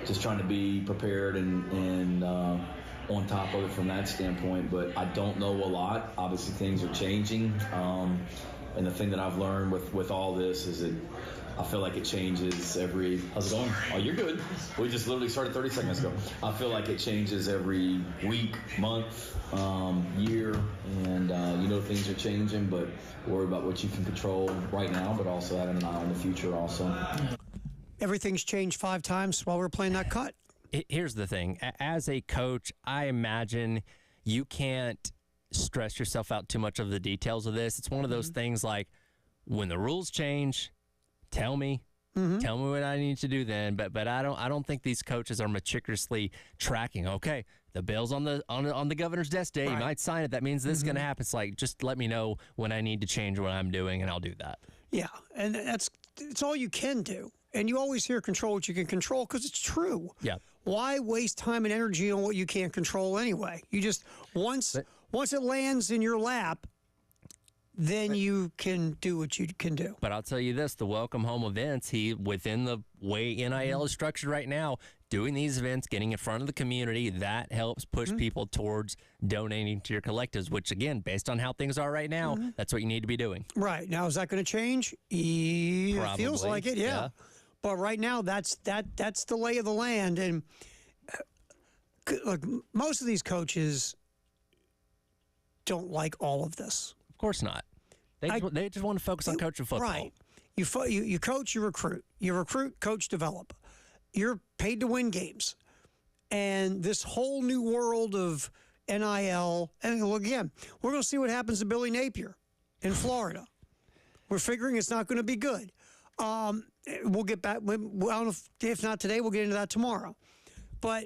Just trying to be prepared and on top of it from that standpoint, but I don't know a lot. Obviously, things are changing, and the thing that I've learned with all this is that I feel like it changes every. How's it going? Oh, you're good. We just literally started 30 seconds ago. I feel like it changes every week, month, year, and things are changing, but worry about what you can control right now, but also having an eye on the future also. Everything's changed 5 times while we're playing that cut. Here's the thing. As a coach, I imagine you can't stress yourself out too much of the details of this. It's one of those things like when the rules change, tell me. Tell me what I need to do then. But I don't think these coaches are meticulously tracking. Okay, the bill's on the governor's desk day. Right. You might sign it. That means this is going to happen. It's like, just let me know when I need to change what I'm doing, and I'll do that. Yeah, and it's all you can do. And you always hear control what you can control because it's true. Yeah. Why waste time and energy on what you can't control anyway? You just once it lands in your lap, then you can do what you can do. But I'll tell you this, the welcome home events, within the way NIL is structured right now, doing these events, getting in front of the community, that helps push people towards donating to your collectives, which, again, based on how things are right now, that's what you need to be doing. Right. Now, is that going to change? It feels like it, yeah. But right now, that's the lay of the land. And look, most of these coaches don't like all of this. Of course not. They just want to focus on coaching football. Right. You coach, you recruit. You recruit, coach, develop. You're paid to win games. And this whole new world of NIL, and look, again, we're going to see what happens to Billy Napier in Florida. We're figuring it's not going to be good. We'll get back. I don't know if not today, we'll get into that tomorrow. But,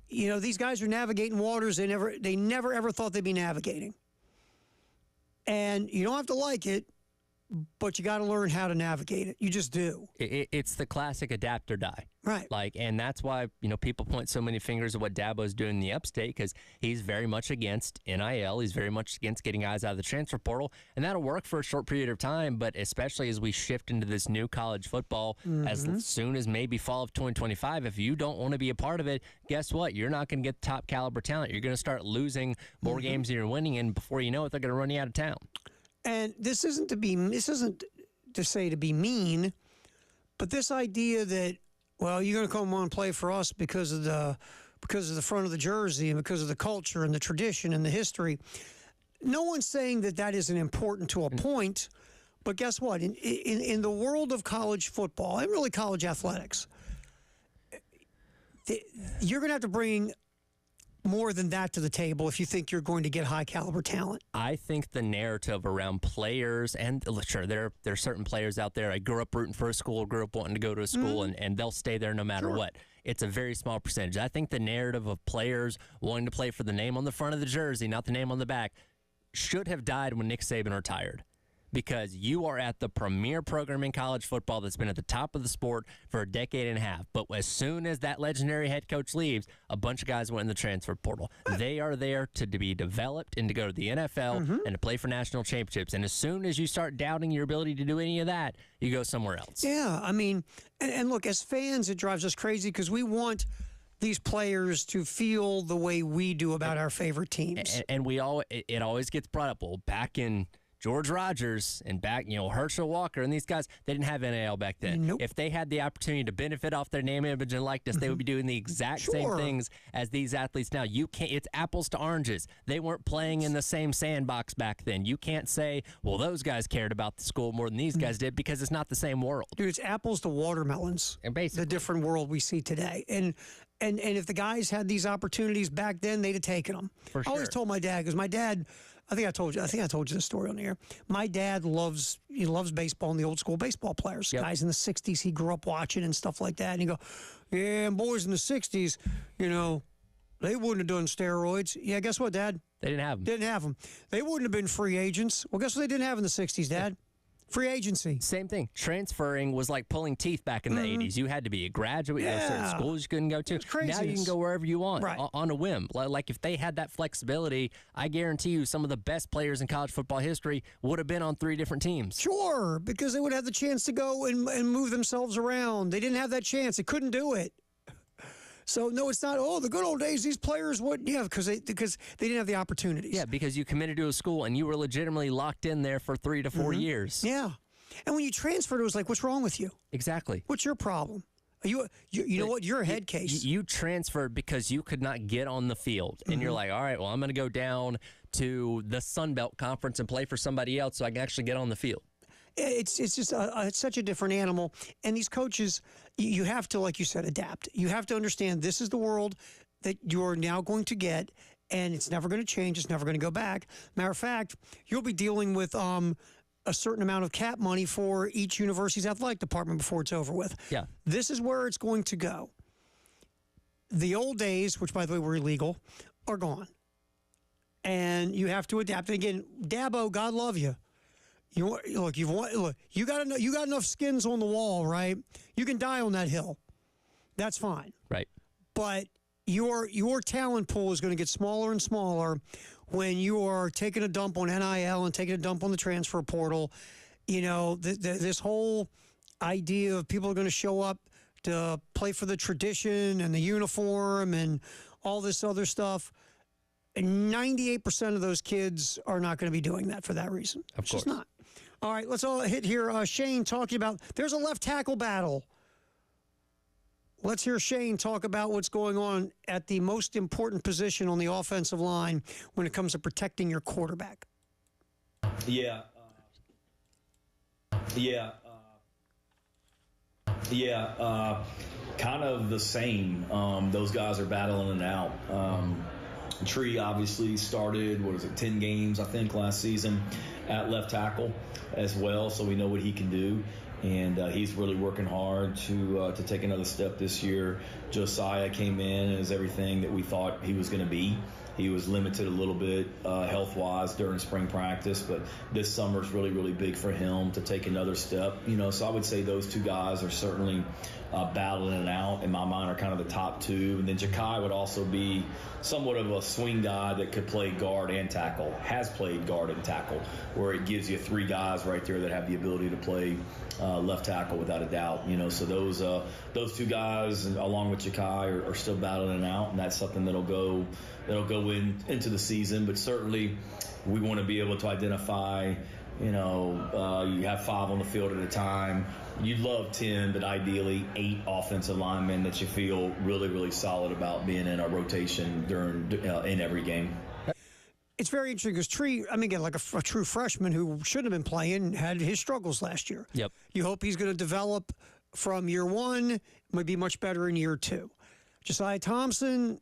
these guys are navigating waters they never ever thought they'd be navigating. And you don't have to like it, but you got to learn how to navigate it. You just do. It's the classic adapt or die. Right. And that's why, people point so many fingers at what Dabo's doing in the upstate, because he's very much against NIL. He's very much against getting guys out of the transfer portal. And that'll work for a short period of time, but especially as we shift into this new college football, as soon as maybe fall of 2025, if you don't want to be a part of it, guess what? You're not going to get top caliber talent. You're going to start losing more games than you're winning, and before you know it, they're going to run you out of town. And this isn't to say to be mean, but this idea that, well, you're going to come on and play for us because of the front of the jersey and because of the culture and the tradition and the history. No one's saying that isn't important to a point, but guess what? In the world of college football and really college athletics, you're going to have to bring more than that to the table if you think you're going to get high caliber talent. I think the narrative around players, and sure, there are certain players out there. I grew up rooting for a school, grew up wanting to go to a school, and they'll stay there no matter what. It's a very small percentage. I think the narrative of players wanting to play for the name on the front of the jersey, not the name on the back, should have died when Nick Saban retired. Because you are at the premier program in college football that's been at the top of the sport for a decade and a half. But as soon as that legendary head coach leaves, a bunch of guys went in the transfer portal. They are there to be developed and to go to the NFL and to play for national championships. And as soon as you start doubting your ability to do any of that, you go somewhere else. Yeah, I mean, and look, as fans, it drives us crazy because we want these players to feel the way we do about our favorite teams. And it always gets brought up. Well, back in George Rogers and Herschel Walker and these guys, they didn't have NIL back then. Nope. If they had the opportunity to benefit off their name, image, and likeness, they would be doing the exact same things as these athletes now. You can't. It's apples to oranges. They weren't playing in the same sandbox back then. You can't say, well, those guys cared about the school more than these guys did, because it's not the same world. Dude, it's apples to watermelons. And basically, the different world we see today. And if the guys had these opportunities back then, they'd have taken them. For I always sure. told my dad, because my dad, I think I told you this story on the air. My dad loves baseball and the old school baseball players, guys in the 60s he grew up watching and stuff like that. And he go, yeah, and boys in the 60s, they wouldn't have done steroids. Yeah, guess what, Dad? they didn't have them. Didn't have them. They wouldn't have been free agents. Well, guess what they didn't have in the 60s, Dad? Free agency. Same thing. Transferring was like pulling teeth back in the 80s. You had to be a graduate. There were certain schools you couldn't go to. Now you craziness. can go wherever you want Right. on a whim. Like if they had that flexibility, I guarantee you some of the best players in college football history would have been on 3 different teams. Sure, because they would have the chance to go and move themselves around. They didn't have that chance. They couldn't do it. So, no, it's not, the good old days, these players would, because they didn't have the opportunities. Yeah, because you committed to a school and you were legitimately locked in there for 3 to 4 years. Yeah. And when you transferred, it was like, what's wrong with you? Exactly. What's your problem? You know what? You're a head case. You transferred because you could not get on the field. And you're like, all right, well, I'm going to go down to the Sun Belt Conference and play for somebody else so I can actually get on the field. It's just it's such a different animal. And these coaches, you have to, like you said, adapt. You have to understand this is the world that you're now going to get, and it's never going to change. It's never going to go back. Matter of fact, you'll be dealing with a certain amount of cap money for each university's athletic department before it's over with. Yeah. This is where it's going to go. The old days, which, by the way, were illegal, are gone. And you have to adapt. And again, Dabo, God love you. You got enough skins on the wall, right? You can die on that hill. That's fine. Right. But your talent pool is going to get smaller and smaller when you are taking a dump on NIL and taking a dump on the transfer portal. This whole idea of people are going to show up to play for the tradition and the uniform and all this other stuff. And 98% of those kids are not going to be doing that for that reason. Of It's course. just not. All right, let's all hit here. Shane talking about there's a left tackle battle. Let's hear Shane talk about what's going on at the most important position on the offensive line when it comes to protecting your quarterback. Yeah. Kind of the same. Those guys are battling it out. Tree obviously started, 10 games, I think, last season at left tackle as well, so we know what he can do. And he's really working hard to take another step this year. Josiah came in as everything that we thought he was going to be. He was limited a little bit health-wise during spring practice, but this summer is really, really big for him to take another step. So I would say those 2 guys are certainly battling it out. In my mind, are kind of the top 2. And then Ja'Kai would also be somewhat of a swing guy that could play guard and tackle, has played guard and tackle, where it gives you 3 guys right there that have the ability to play left tackle without a doubt. So those 2 guys, along with Ja'Kai, are still battling it out, and that's something that'll go into the season. But certainly we want to be able to identify, you have 5 on the field at a time. You'd love 10, but ideally 8 offensive linemen that you feel really, really solid about being in a rotation in every game. It's very interesting because Tree, again, like a true freshman who shouldn't have been playing, had his struggles last year. Yep. You hope he's going to develop from year 1, might be much better in year 2. Josiah Thompson,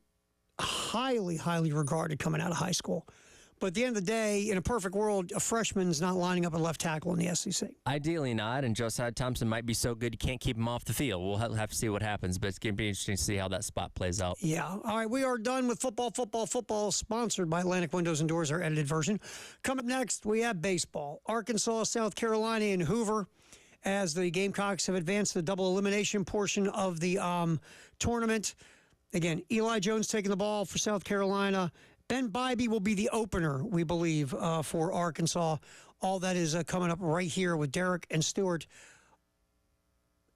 highly, highly regarded coming out of high school. But at the end of the day, in a perfect world, a freshman's not lining up at left tackle in the SEC. Ideally not, and Josiah Thompson might be so good you can't keep him off the field. We'll have to see what happens, but it's going to be interesting to see how that spot plays out. Yeah. All right, we are done with football, sponsored by Atlantic Windows and Doors, our edited version. Coming up next, we have baseball. Arkansas, South Carolina, and Hoover, as the Gamecocks have advanced to the double elimination portion of the tournament. Again, Eli Jones taking the ball for South Carolina. Ben Bybee will be the opener, we believe, for Arkansas. All that is coming up right here with Derek and Stewart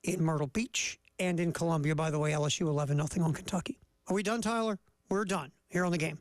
in Myrtle Beach and in Columbia. By the way, LSU 11-0 on Kentucky. Are we done, Tyler? We're done here on the game.